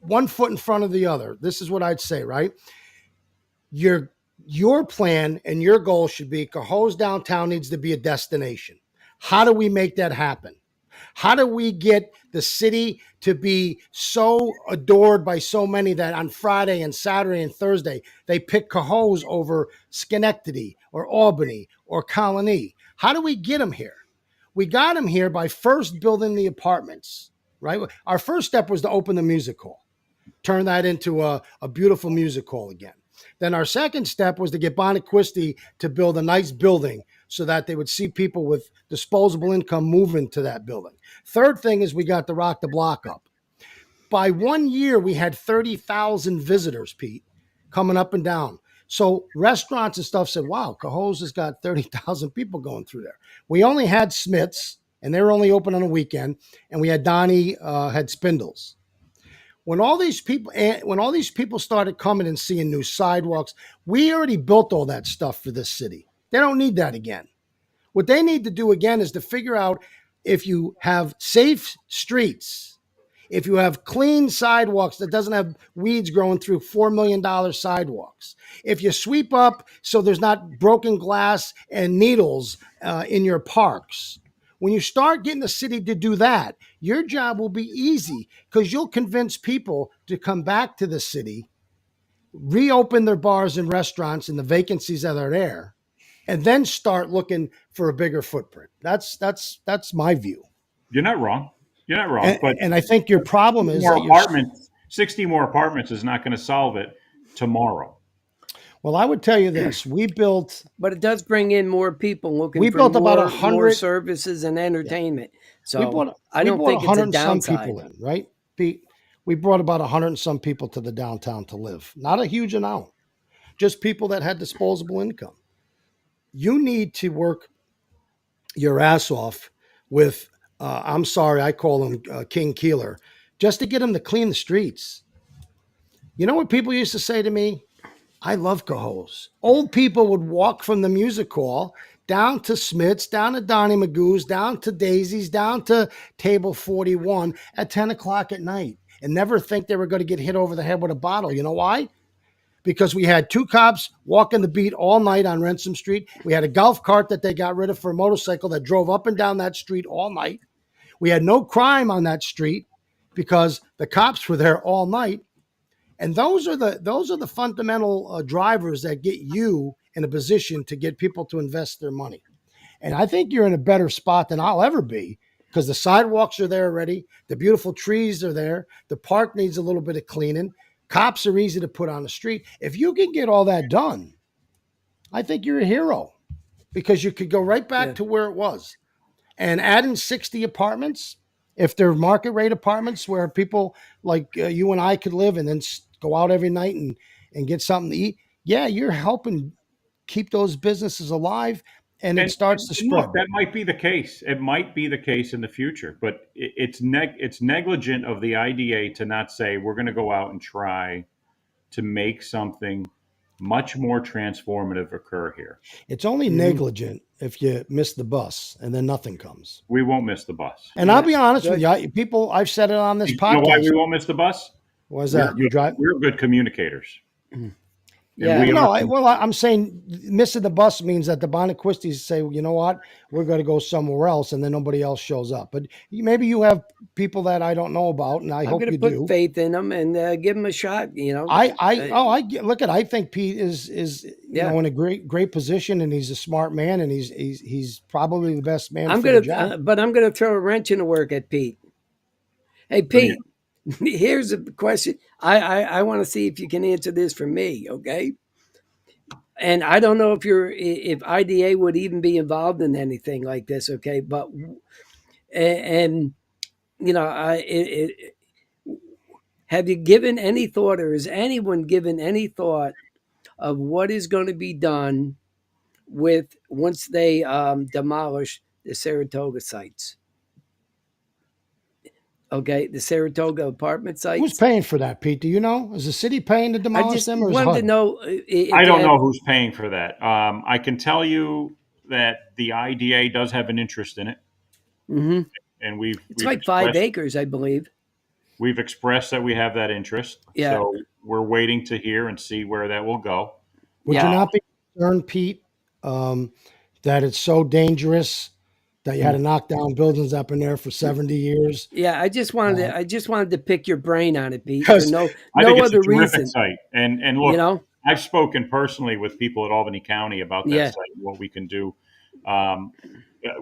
One foot in front of the other. This is what I'd say, right? Your plan and your goal should be Cohoes downtown needs to be a destination. How do we make that happen? How do we get the city to be so adored by so many that on Friday and Saturday and Thursday, they pick Cohoes over Schenectady or Albany or Colony? How do we get them here? We got them here by first building the apartments, right? Our first step was to open the music hall, turn that into a beautiful music hall again. Then our second step was to get Bonacquisti to build a nice building so that they would see people with disposable income move into that building. Third thing is we got to rock the block up. By 1 year, we had 30,000 visitors, Pete, coming up and down. So restaurants and stuff said, wow, Cohoes has got 30,000 people going through there. We only had Smith's, and they were only open on a weekend, and we had Donnie had Spindles. When all these people started coming and seeing new sidewalks, we already built all that stuff for this city. They don't need that again. What they need to do again is to figure out if you have safe streets, if you have clean sidewalks that doesn't have weeds growing through $4 million sidewalks, if you sweep up so there's not broken glass and needles in your parks. When you start getting the city to do that, your job will be easy because you'll convince people to come back to the city, reopen their bars and restaurants in the vacancies that are there, and then start looking for a bigger footprint. That's my view. You're not wrong. You're not wrong. And I think your problem is that 60 more apartments is not going to solve it tomorrow. Well, I would tell you this: But it does bring in more people looking we for built about more 100 services and entertainment. So I we don't brought think it's a 100 and some downside. people in, right, Pete? We brought about 100 and some people to the downtown to live. Not a huge amount, just people that had disposable income. You need to work your ass off with. I'm sorry, I call him King Keeler, just to get him to clean the streets. You know what people used to say to me? I love Cohoes. Old people would walk from the music hall down to Smith's, down to Donnie Magoo's, down to Daisy's, down to Table 41 at 10 o'clock at night and never think they were going to get hit over the head with a bottle. You know why? Because we had two cops walking the beat all night on Ransom Street. We had a golf cart that they got rid of for a motorcycle that drove up and down that street all night. We had no crime on that street because the cops were there all night. And those are the fundamental drivers that get you in a position to get people to invest their money. And I think you're in a better spot than I'll ever be because the sidewalks are there already. The beautiful trees are there. The park needs a little bit of cleaning. Cops are easy to put on the street. If you can get all that done, I think you're a hero because you could go right back to where it was. And adding 60 apartments, if they're market rate apartments where people like you and I could live and then go out every night and get something to eat, yeah, you're helping keep those businesses alive, and it starts to spread. Look, that might be the case. It might be the case in the future, but it's negligent of the IDA to not say we're going to go out and try to make something much more transformative occur here. It's only negligent if you miss the bus and then nothing comes. We won't miss the bus. And I'll be honest with you, people, I've said it on this podcast. You know why we won't miss the bus? What is that? We're good communicators. Yeah. I'm saying missing the bus means that the Bonaquistis say, well, you know what, we're going to go somewhere else, and then nobody else shows up. But maybe you have people that I don't know about, and I hope you do. I'm going to put faith in them and give them a shot. You know, I think Pete is in a great position, and he's a smart man, and he's probably the best man. But I'm going to throw a wrench in the work at Pete. Hey, Pete. Here's a question. I want to see if you can answer this for me, okay? And I don't know if IDA would even be involved in anything like this, okay? But have you given any thought, or has anyone given any thought of what is going to be done with once they demolish the Saratoga sites? Okay, the Saratoga apartment sites. Who's paying for that, Pete? Do you know? Is the city paying to demolish them? Or wanted to know. I don't know who's paying for that. I can tell you that the IDA does have an interest in it, and it's like 5 acres, I believe. We've expressed that we have that interest. Yeah. So we're waiting to hear and see where that will go. Would you not be concerned, Pete, that it's so dangerous that you had to knock down buildings up in there for 70 years? Yeah, I just wanted to pick your brain on it, Pete. Because no it's other a terrific reason. site. And look, I've spoken personally with people at Albany County about that site and what we can do.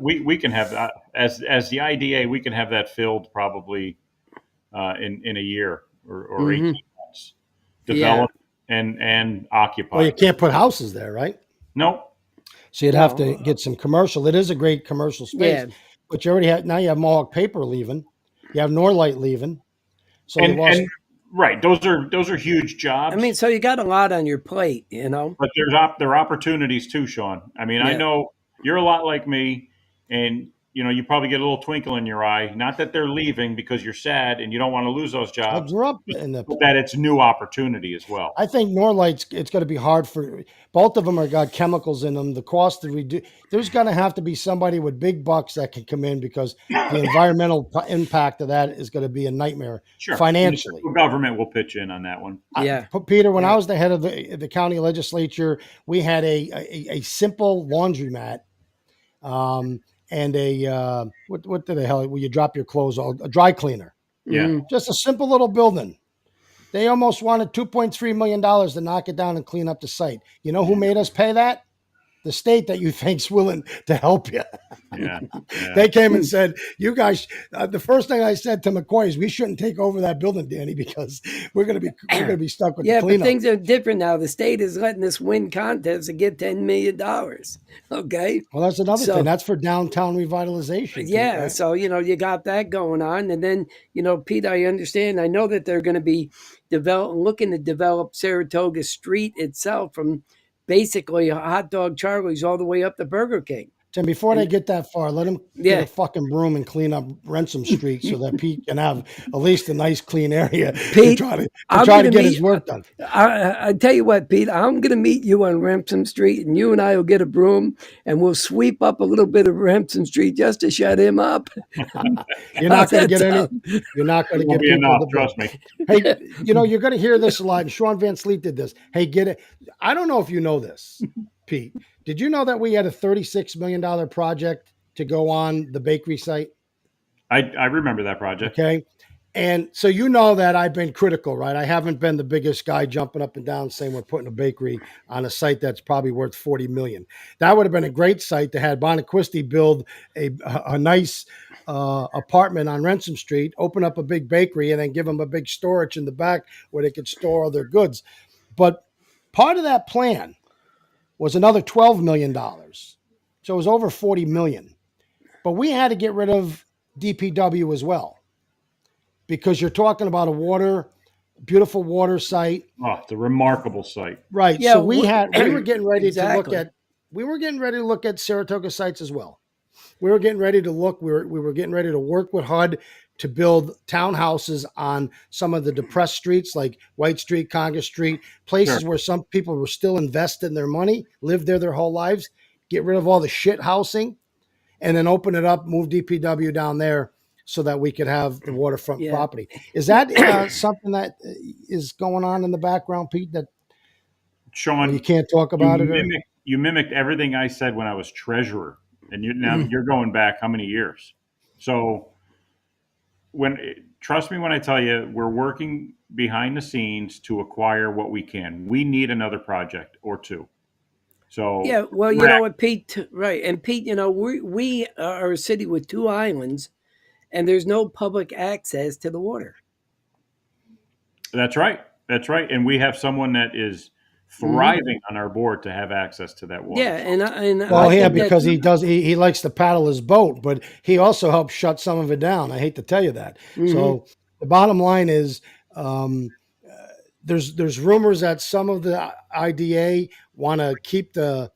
We can have as the IDA, we can have that filled probably in a year or 18 months, developed and occupied. Well, you can't put houses there, right? No. So you'd have to get some commercial. It is a great commercial space, but you already have, now you have Mohawk Paper leaving, you have Norlight leaving. So right, those are huge jobs. I mean, so you got a lot on your plate, you know. But there are opportunities too, Sean. I mean, I know you're a lot like me, and you probably get a little twinkle in your eye. Not that they're leaving because you're sad and you don't want to lose those jobs. I grew up in but that it's new opportunity as well. I think Norlight's, it's going to be hard for both of them. Are got chemicals in them. The cost to reduce. There's going to have to be somebody with big bucks that can come in because the environmental impact of that is going to be a nightmare financially. The government will pitch in on that one. Peter, when I was the head of the county legislature, we had a simple laundromat. And what the hell? Will you drop your clothes? A dry cleaner. Yeah. Just a simple little building. They almost wanted $2.3 million to knock it down and clean up the site. You know who made us pay that? the state that you think's willing to help you. Yeah. They came and said, "You guys." The first thing I said to McCoy is, "We shouldn't take over that building, Danny, because we're going to be stuck with the Yeah, but cleanup." things are different now. The state is letting us win contests to get $10 million. Okay. Well, that's another So- thing. That's for downtown revitalization. Pete, Yeah, right? so you got that going on, and then Pete, I understand. I know that they're going to be looking to develop Saratoga Street itself from basically Hot Dog Charlie's all the way up to Burger King. Tim, before they get that far, let him get Yeah. a fucking broom and clean up Ransom Street so that Pete can have at least a nice clean area Pete, to I'm try to gonna get meet- his work done. I tell you what, Pete, I'm going to meet you on Remsen Street, and you and I will get a broom, and we'll sweep up a little bit of Remsen Street just to shut him up. You're not going to get How's any. You're not going to Won't get be people enough, to trust me. Hey, you're going to hear this a lot. And Sean Van Sleet did this. Hey, get it. I don't know if you know this, Pete. Did you know that we had a $36 million project to go on the bakery site? I remember that project. Okay. And so you know that I've been critical, right? I haven't been the biggest guy jumping up and down saying we're putting a bakery on a site that's probably worth $40 million. That would have been a great site to have Bonaquisti build a nice apartment on Ransom Street, open up a big bakery, and then give them a big storage in the back where they could store all their goods. But part of that plan was another $12 million. So it was over $40 million. But we had to get rid of DPW as well, because you're talking about a beautiful water site. Oh, it's a remarkable site. Right. Yeah, So we were getting ready Exactly. we were getting ready to look at Saratoga sites as well. We were getting ready to work with HUD to build townhouses on some of the depressed streets like White Street, Congress Street, places Sure. where some people were still invested in their money, lived there their whole lives, get rid of all the shit housing, and then open it up, move DPW down there so that we could have the waterfront Yeah. property. Is that something that is going on in the background, Pete, that Sean, you can't talk about it? Or? You mimicked everything I said when I was treasurer, and you're going back how many years? So trust me when I tell you, we're working behind the scenes to acquire what we can. We need another project or two. So Yeah, well, you know what, Pete, right. And Pete, we are a city with 2 islands, and there's no public access to the water. That's right. That's right. And we have someone that is thriving on our board to have access to that water. Yeah, and Well, I yeah, think that- because he likes to paddle his boat, but he also helps shut some of it down. I hate to tell you that. So the bottom line is, there's rumors that some of the IDA want to keep the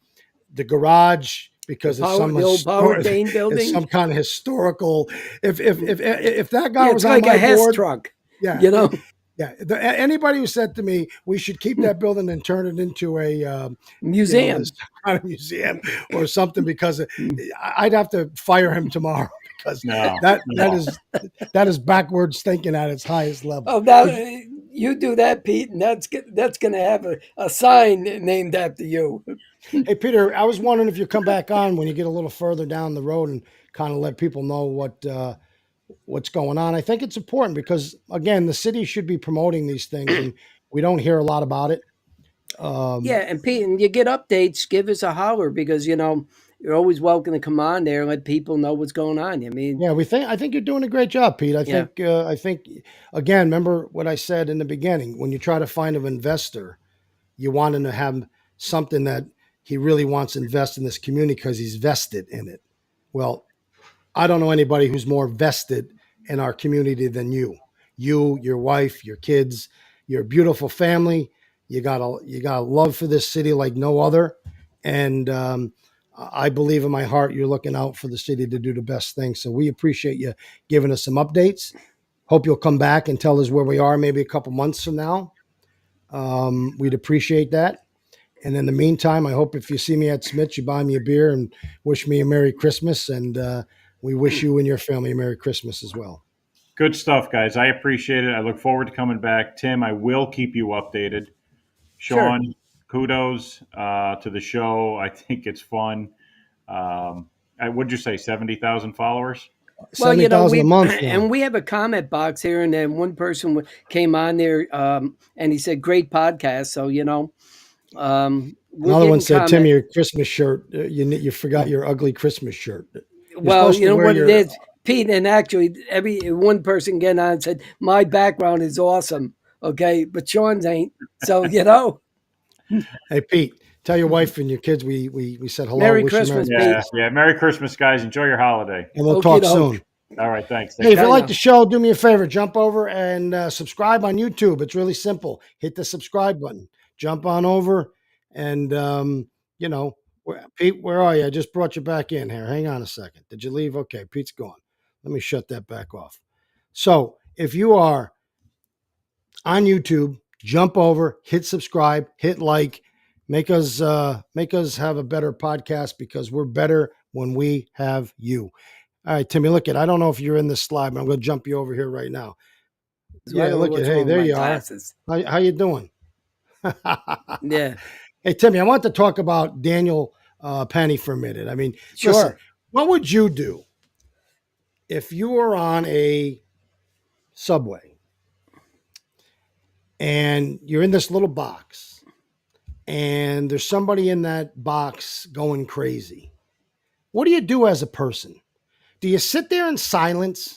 garage because the it's old Power Dane building. it's some kind of historical. If that guy Yeah, was it's on like my a Hess board, truck. yeah, You know, yeah. Anybody who said to me we should keep that building and turn it into a museum. this kind of museum or something, because I'd have to fire him tomorrow because No. that is backwards thinking at its highest level. Oh, now you do that, Pete, and that's going to have a sign named after you. Hey, Peter, I was wondering if you come back on when you get a little further down the road and kind of let people know what's going on. I think it's important because, again, the city should be promoting these things, and we don't hear a lot about it. Yeah, and Pete, and you get updates, give us a holler, because you're always welcome to come on there and let people know what's going on. I mean, Yeah, I think you're doing a great job, Pete. I think again, remember what I said in the beginning. When you try to find an investor, you want him to have something that he really wants to invest in this community because he's vested in it. Well, I don't know anybody who's more vested in our community than you. You, your wife, your kids, your beautiful family. You got a love for this city like no other, and I believe in my heart you're looking out for the city to do the best thing. So we appreciate you giving us some updates. Hope you'll come back and tell us where we are maybe a couple months from now. We'd appreciate that. And in the meantime, I hope if you see me at Smith's, you buy me a beer and wish me a Merry Christmas. And we wish you and your family a Merry Christmas as well. Good stuff, guys. I appreciate it. I look forward to coming back. Tim, I will keep you updated. Sean, kudos to the show. I think it's fun. What'd you say, 70,000 followers? Well, 70,000 a month. Yeah. And we have a comment box here, and then one person came on there, and he said, "Great podcast." So we're Another one getting said, Timmy, comment. your Christmas shirt, you forgot your ugly Christmas shirt. You're Well, supposed you to know wear what it your, is, Pete, and actually, every one person getting on said my background is awesome. Okay, but Sean's ain't. So hey, Pete, tell your wife and your kids we said hello, Merry wish you Merry Christmas, Christmas, Pete. Yeah, yeah. Merry Christmas, guys. Enjoy your holiday. and we'll Okie talk doke. soon. All right, thanks. Hey, if you Okay, like now. the show, do me a favor. Jump over and subscribe on YouTube. It's really simple. Hit the subscribe button. Jump on over and, Pete, where are you? I just brought you back in here. Hang on a second. Did you leave? Okay, Pete's gone. Let me shut that back off. So if you are on YouTube, jump over, hit subscribe, hit like, make us have a better podcast because we're better when we have you. All right, Timmy, look at. I don't know if you're in this slide, but I'm going to jump you over here right now. So I Yeah, don't know look at. what's Hey, wrong with there my you are. glasses. How you doing? Yeah, Hey, Timmy, I want to talk about Daniel Penny for a minute. I mean, sure. listen, what would you do if you were on a subway and you're in this little box and there's somebody in that box going crazy? What do you do as a person? Do you sit there in silence?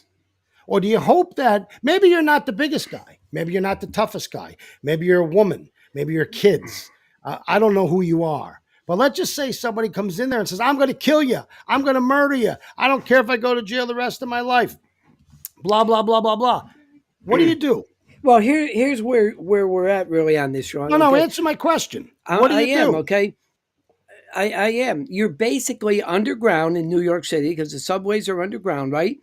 Or do you hope that maybe you're not the biggest guy? Maybe you're not the toughest guy. Maybe you're a woman. Maybe you're kids. I don't know who you are. But let's just say somebody comes in there and says, I'm going to kill you. I'm going to murder you. I don't care if I go to jail the rest of my life. Blah, blah, blah, blah, blah. What do you do? Well, here's where we're at really on this, Sean. No, Okay, answer my question. What do I you am do? okay. I am. You're basically underground in New York City because the subways are underground, right?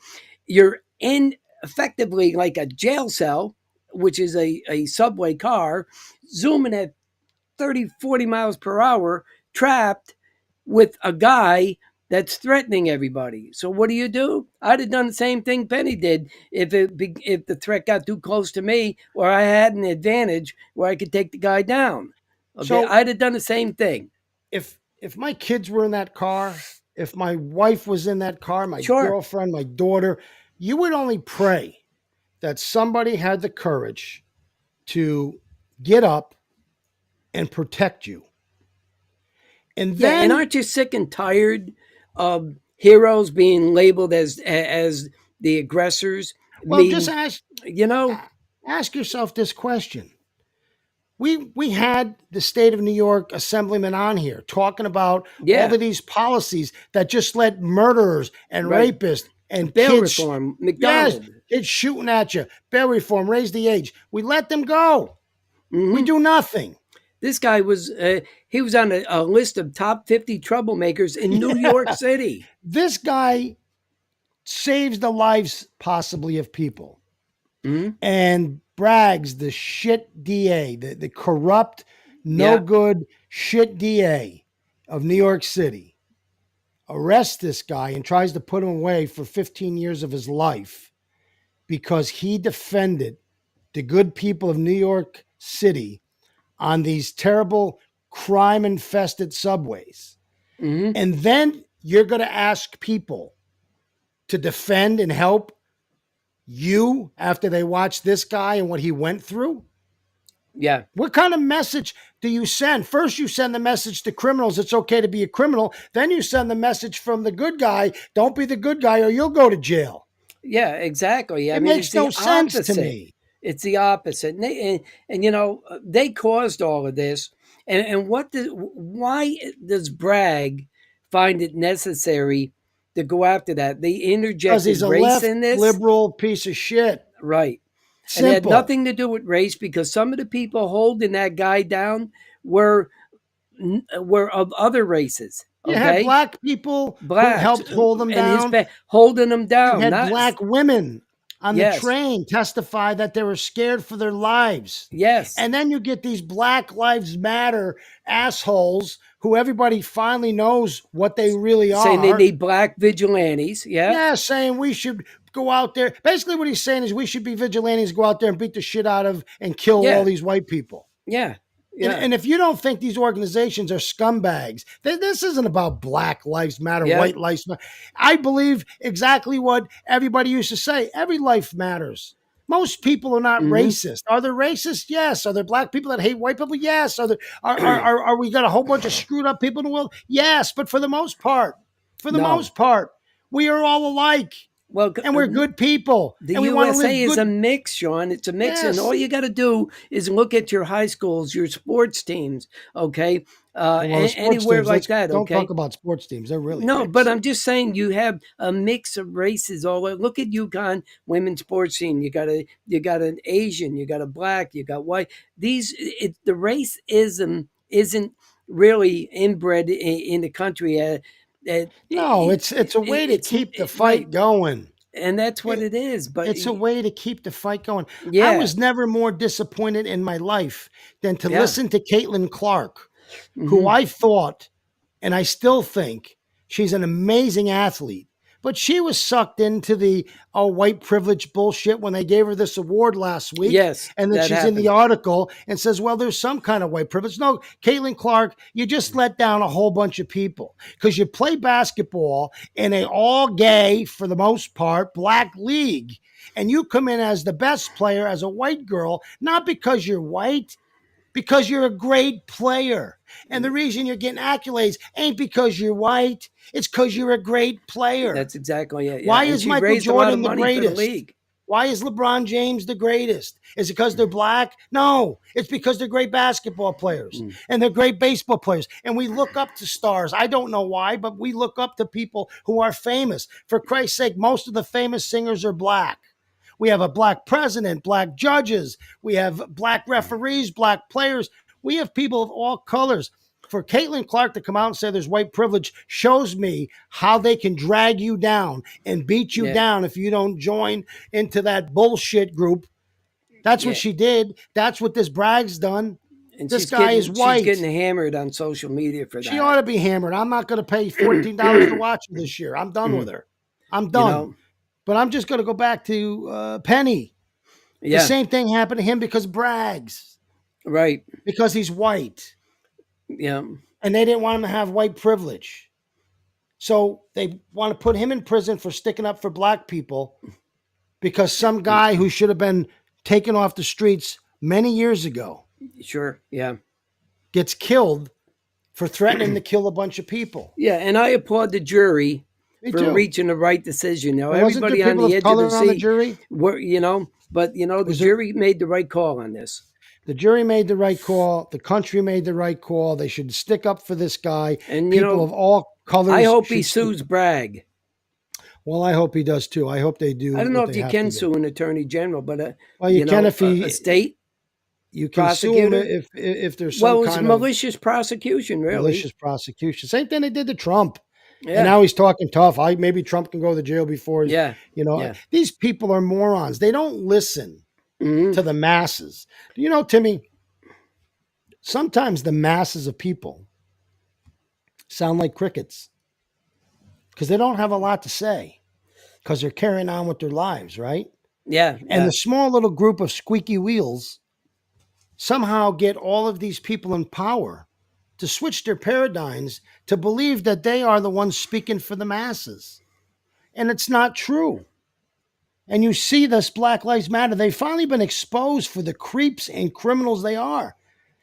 You're in effectively like a jail cell, which is a subway car, zooming at 30, 40 miles per hour, trapped with a guy that's threatening everybody. So what do? I'd have done the same thing Penny did if the threat got too close to me or I had an advantage where I could take the guy down. Okay, So I'd have done the same thing. if my kids were in that car, if my wife was in that car, my Sure. girlfriend, my daughter, you would only pray that somebody had the courage to get up and protect you. And Yeah, and then, aren't you sick and tired of heroes being labeled as the aggressors? I well, just mean, you know, ask yourself this question. We had the state of New York assemblyman on here talking about all yeah, of these policies that just let murderers and right. rapists and Bail kids, reform, yes, McDonald. kids shooting at you, bail reform, raise the age. We let them go. We Hmm. do nothing. This guy was he was on a list of top 50 troublemakers in New York Yeah. City. This guy saves the lives possibly of people Hmm. and brags the shit DA, the corrupt, no Yeah. good shit DA of New York City, arrests this guy and tries to put him away for 15 years of his life because he defended the good people of New York City on these terrible crime infested subways. Hmm. And then you're going to ask people to defend and help you after they watch this guy and what he went through? Yeah. What kind of message do you send? First, you send the message to criminals it's okay to be a criminal. Then you send the message from the good guy don't be the good guy or you'll go to jail. Yeah, exactly. I It mean, makes it's the no sense to opposite. me. It's the opposite. And they caused all of this. And why does Bragg find it necessary to go after that? They Because he's interjected a race left in this. liberal piece of shit. Right. And it had Simple. nothing to do with race because some of the people holding that guy down were were of other races. You had Okay, black people who blacks helped hold him and down. holding them You down. had Not black women on the yes, train testify that they were scared for their lives. yes, And then you get these Black Lives Matter assholes who everybody finally knows what they really saying they are. need black vigilantes. Yeah, Yeah, saying we should go out there. Basically, what he's saying is we should be vigilantes, go out there and beat the shit out of and kill all yeah, these white people. yeah, And, yeah, and if you don't think these organizations are scumbags, this isn't about Black Lives Matter, yeah. White Lives Matter. I believe exactly what everybody used to say. Every life matters. Most people are not Mhm. racist. Are there racist? Yes. Are there black people that hate white people? Yes. Are we got a whole bunch of screwed up people in the world? Yes. But for the No. most part, we are all alike, Well, and we're good people, the and we want to USA live is a good. mix, Sean. It's a mix, and all Yes. you got to do is look at your high schools, your sports teams, okay? Well, the sports Anywhere teams. like Let's that, don't talk okay? about sports teams. They're really No, but mixed. I'm just saying you have a mix of races all over. Look at UConn women's sports team. You got an Asian, you got a black, you got white. The racism isn't really inbred in the country. No, it's a way to It's keep the right, fight going. and that's what It, it is. But it's a way to keep the fight going. I yeah, was never more disappointed in my life than to yeah, listen to Caitlin Clark, who hmm I thought, and I still think, she's an amazing athlete. But she was sucked into the white privilege bullshit when they gave her this award last week. yes, And then that she's in the happened. article and says, well, there's some kind of white privilege. No, Caitlin Clark, you just let down a whole bunch of people because you play basketball in a all gay, for the most part, black league. And you come in as the best player as a white girl, not because you're white, because you're a great player. And the reason you're getting accolades ain't because you're white, it's because you're a great player. That's exactly it. Yeah, Why and is she Michael raised a lot of Jordan the money for the greatest? league. Why is LeBron James the greatest? Is it because they're black? No, it's because they're great basketball players Mm. and they're great baseball players. And we look up to stars. I don't know why, but we look up to people who are famous. For Christ's sake, most of the famous singers are black. We have a black president, black judges. We have black referees, black players. We have people of all colors. For Caitlin Clark to come out and say there's white privilege shows me how they can drag you down and beat you Yeah, down if you don't join into that bullshit group. That's what yeah. she did. That's what this Bragg's done. And This guy is she's getting white. hammered on social media for She ought that. to be hammered. I'm not going to pay $14 to watch her this year. I'm done with her. I'm You done. know, But I'm just going to go back to Penny. The yeah, same thing happened to him because Braggs, right, because he's white. yeah, And they didn't want him to have white privilege. So they want to put him in prison for sticking up for black people because some guy who should have been taken off the streets many years ago sure, yeah, gets killed for threatening to kill a bunch of people. yeah. And I applaud the jury Me for too. reaching the right decision. Now, And wasn't there everybody on people the of edge of color the on the seat, jury? but the Was there? jury made the right call on this. The jury made the right call. The country made the right call. They should stick up for this guy. And People of all colors. I hope he should stick- sues Bragg. Well, I hope he does too. I hope they do. I don't know what if they you have can to do. sue an attorney general, but Well, you can if he. a state. You can sue him prosecutor? if there's some Well, it was kind malicious prosecution, of really. malicious prosecution. Same thing they did to Trump. Yeah, And now he's talking tough. Maybe Trump can go to jail before he's, yeah, yeah. these people are morons. They don't listen Mhm. to the masses. Timmy, sometimes the masses of people sound like crickets because they don't have a lot to say because they're carrying on with their lives, right? Yeah, And yeah. the small little group of squeaky wheels somehow get all of these people in power to switch their paradigms to believe that they are the ones speaking for the masses. And it's not true. And you see this Black Lives Matter, they've finally been exposed for the creeps and criminals they are.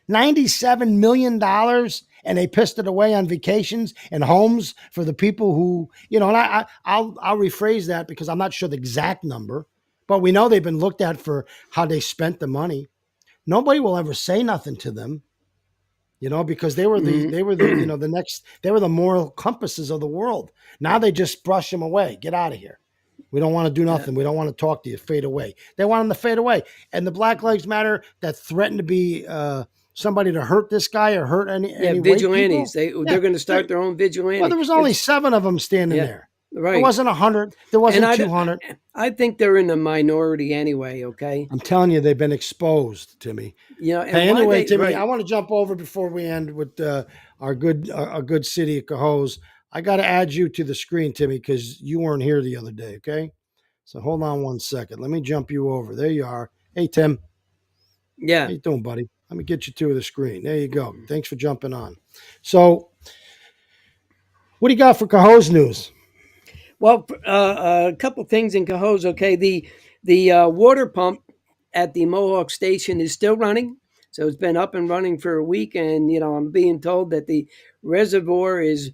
$97 million, and they pissed it away on vacations and homes for the people who, and I'll rephrase that because I'm not sure the exact number, but we know they've been looked at for how they spent the money. Nobody will ever say nothing to them, because they were the they were the moral compasses of the world. Now they just brush them away. Get out of here. We don't want to do nothing. We don't want to talk to you. Fade away. They want them to fade away. And the Black Lives Matter that threatened to be somebody to hurt this guy or hurt any white vigilantes. people. They're going to start their own vigilante. Well, there was only 7 of them standing there. Right. There wasn't 100. There wasn't And 200. I think they're in the minority anyway. Okay. I'm telling you, they've been exposed, Timmy. And Hey, why anyway, they- Timmy, right. I want to jump over before we end with our good city of Cohoes. I got to add you to the screen, Timmy, because you weren't here the other day. Okay, so hold on one second. Let me jump you over. There you are. Hey, Tim. Yeah. How you doing, buddy? Let me get you to the screen. There you go. Thanks for jumping on. So, what do you got for Cohoes news? Well, a couple things in Cohoes. Okay, The water pump at the Mohawk station is still running. So it's been up and running for a week, and I'm being told that the reservoir is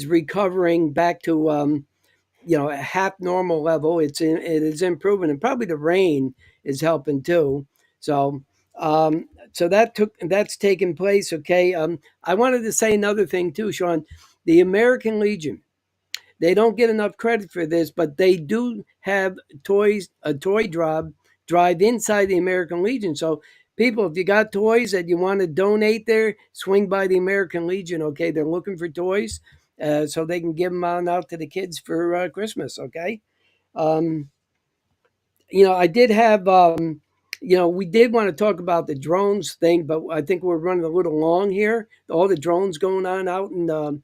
recovering back to a half normal level. It is improving, and probably the rain is helping too. So so that's taken place. Okay, I wanted to say another thing too, Sean. The American Legion, they don't get enough credit for this, but they do have a toy drive inside the American Legion. So people, if you got toys that you want to donate there, swing by the American Legion. Okay, they're looking for toys, so they can give them on out to the kids for Christmas. Okay, um, I did have. We did want to talk about the drones thing, but I think we're running a little long here. All the drones going on out in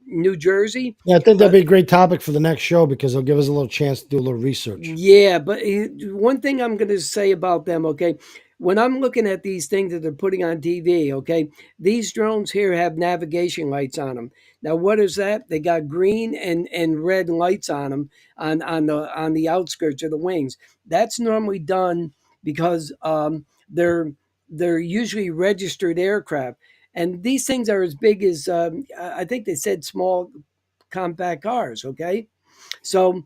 New Jersey. Yeah, I think that'd But be a great topic for the next show because it'll give us a little chance to do a little research. yeah, but one thing I'm going to say about them, okay, when I'm looking at these things that they're putting on TV, okay, these drones here have navigation lights on them. Now, what is that? They got green and red lights on them on the outskirts of the wings. That's normally done because they're usually registered aircraft, and these things are as big as I think they said small compact cars. Okay, so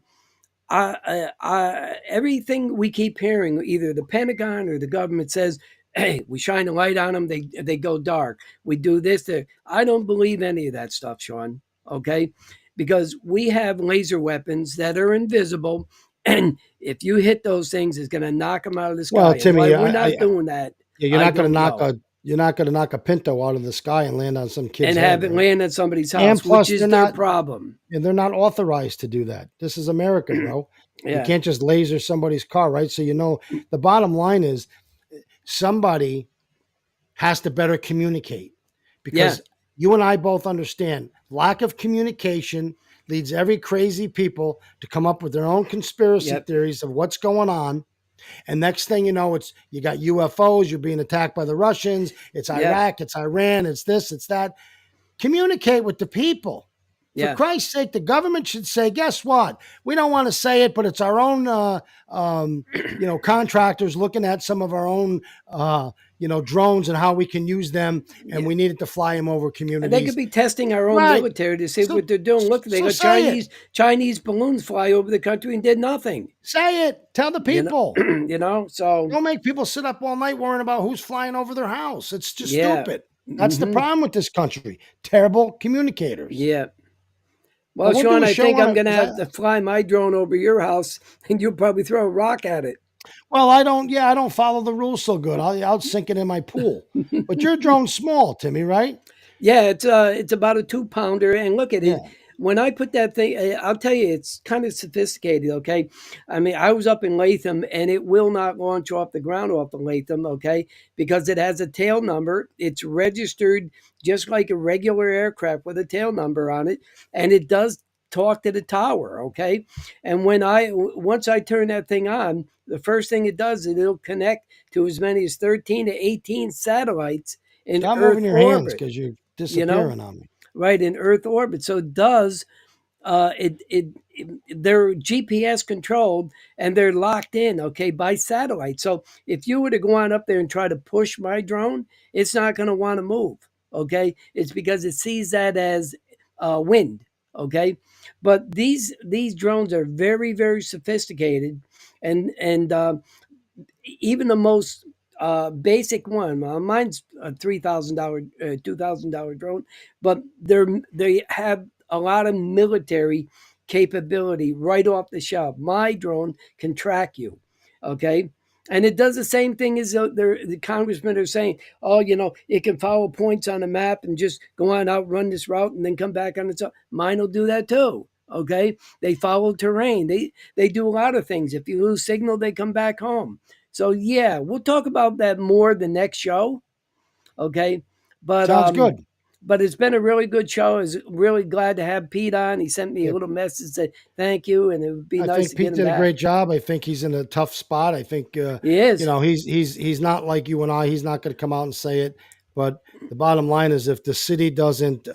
everything we keep hearing, either the Pentagon or the government says, "Hey, we shine a light on them, they go dark. We do this." I don't believe any of that stuff, Sean. Okay, because we have laser weapons that are invisible, and if you hit those things, it's going to knock them out of the Well, sky. And why Timmy, we're not doing that, yeah, I don't know. you're not going to knock a Pinto out of the sky and land on some kid's And head, have it right? land at somebody's And house, which plus, is their problem. they're not authorized to do that. This is America, bro. You Yeah, can't just laser somebody's car, right? So the bottom line is somebody has to better communicate yeah, because you and I both understand lack of communication leads every crazy people to come up with their own conspiracy yep, theories of what's going on. And next thing you know, it's you got UFOs, you're being attacked by the Russians, it's yep, Iraq, it's Iran, it's this, it's that. Communicate with the people. For yeah. Christ's sake, the government should say, guess what? We don't want to say it, but it's our own, contractors looking at some of our own, drones and how we can use them. And Yeah. we needed to fly them over And they could communities. be testing our own Right. military to see So, what they're doing. Look, they so let say it. Chinese balloons fly over the country and did nothing. Say it. Tell the You know, people. So Don't make people sit up all night worrying about who's flying over their house. It's just yeah, stupid. That's the hmm problem with this country. Terrible communicators. yeah. Well, Well, we'll do Sean, a I show think on I'm it going to because have to fly my drone over your house, and you'll probably throw a rock at it. well, I don't. Yeah, I don't follow the rules so good. I'll sink it in my pool. But your drone's small, Timmy, right? Yeah, it's about a 2 pounder, and look at it. Yeah. When I put that thing, I'll tell you, it's kind of sophisticated. Okay, I mean, I was up in Latham, and it will not launch off the ground off of Latham. Okay, because it has a tail number. It's registered just like a regular aircraft with a tail number on it, and it does talk to the tower. Okay, and once I turn that thing on, the first thing it does is it'll connect to as many as 13 to 18 satellites in Stop Earth moving your hands orbit. because you're You know, disappearing on me. right, in Earth orbit. So it does they're GPS controlled and they're locked in, okay, by satellite. So if you were to go on up there and try to push my drone, it's not going to want to move, okay? It's because it sees that as wind, okay? But these drones are very very sophisticated, and even the most basic one. Mine's a $3,000, $2,000 drone, but they have a lot of military capability right off the shelf. My drone can track you, okay. And it does the same thing as the congressmen are saying. Oh, it can follow points on a map and just go on out, run this route, and then come back on its own. Mine will do that too. Okay, they follow terrain. They do a lot of things. If you lose signal, they come back home. So yeah, we'll talk about that more the next show. Okay, but Sounds good. but it's been a really good show. I was really glad to have Pete on. He sent me a Yeah, little message said thank you, and it would be I nice think to get Pete him did a back. great job. I think he's in a tough spot. I think He is. he's not like you and I. He's not going to come out and say it. But the bottom line is, if the city doesn't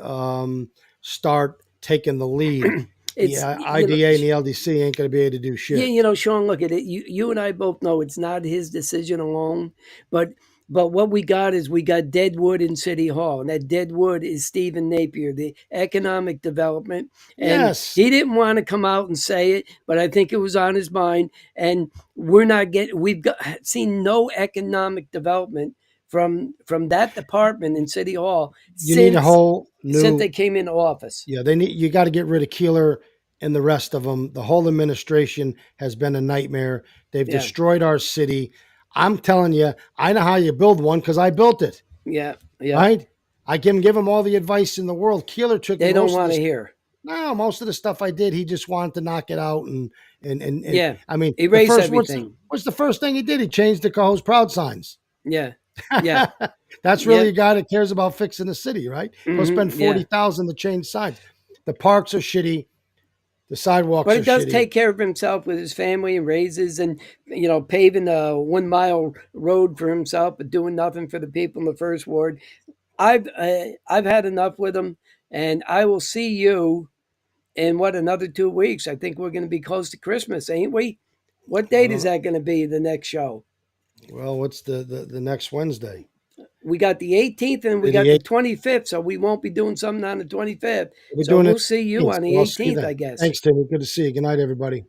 start taking the lead it's IDA and the LDC ain't going to be able to do yeah, shit. Sean, look at it. You and I both know it's not his decision alone, but what we got is we got Deadwood in City Hall, and that Deadwood is Stephen Napier, the economic development, and Yes. he didn't want to come out and say it, but I think it was on his mind, and we've seen no economic development from that department in City Hall You need a whole since new. they came into office. Yeah, you got to get rid of Keeler and the rest of them. The whole administration has been a nightmare. They've Yeah. destroyed our city. I'm telling you, I know how you build one because I built it. Yeah, yeah. Right? I can give him all the advice in the world. Keeler took They don't most of want to the hear. No, most of the stuff I did, he just wanted to knock it out and Yeah. I mean, Erase what's everything. the first thing he did? He changed the Cohoes Proud signs. Yeah. Yeah. That's really Yep. a guy that cares about fixing the city, right? Go Mhm, spend yeah. 40,000 to change signs. The parks are shitty. The sidewalks But are he does shitty. take care of himself with his family and raises and paving a 1 mile road for himself, but doing nothing for the people in the first ward. I've had enough with him, and I will see you in another 2 weeks. I think we're going to be close to Christmas, ain't we? What date is that going to be? The next show? Well, what's the next Wednesday? We got the 18th and we The got the 8th. 25th, so we won't be doing something on the 25th. We're So doing we'll it. see you on the I'll see you 18th, then. I guess. Thanks, Timmy. Good to see you. Good night, everybody.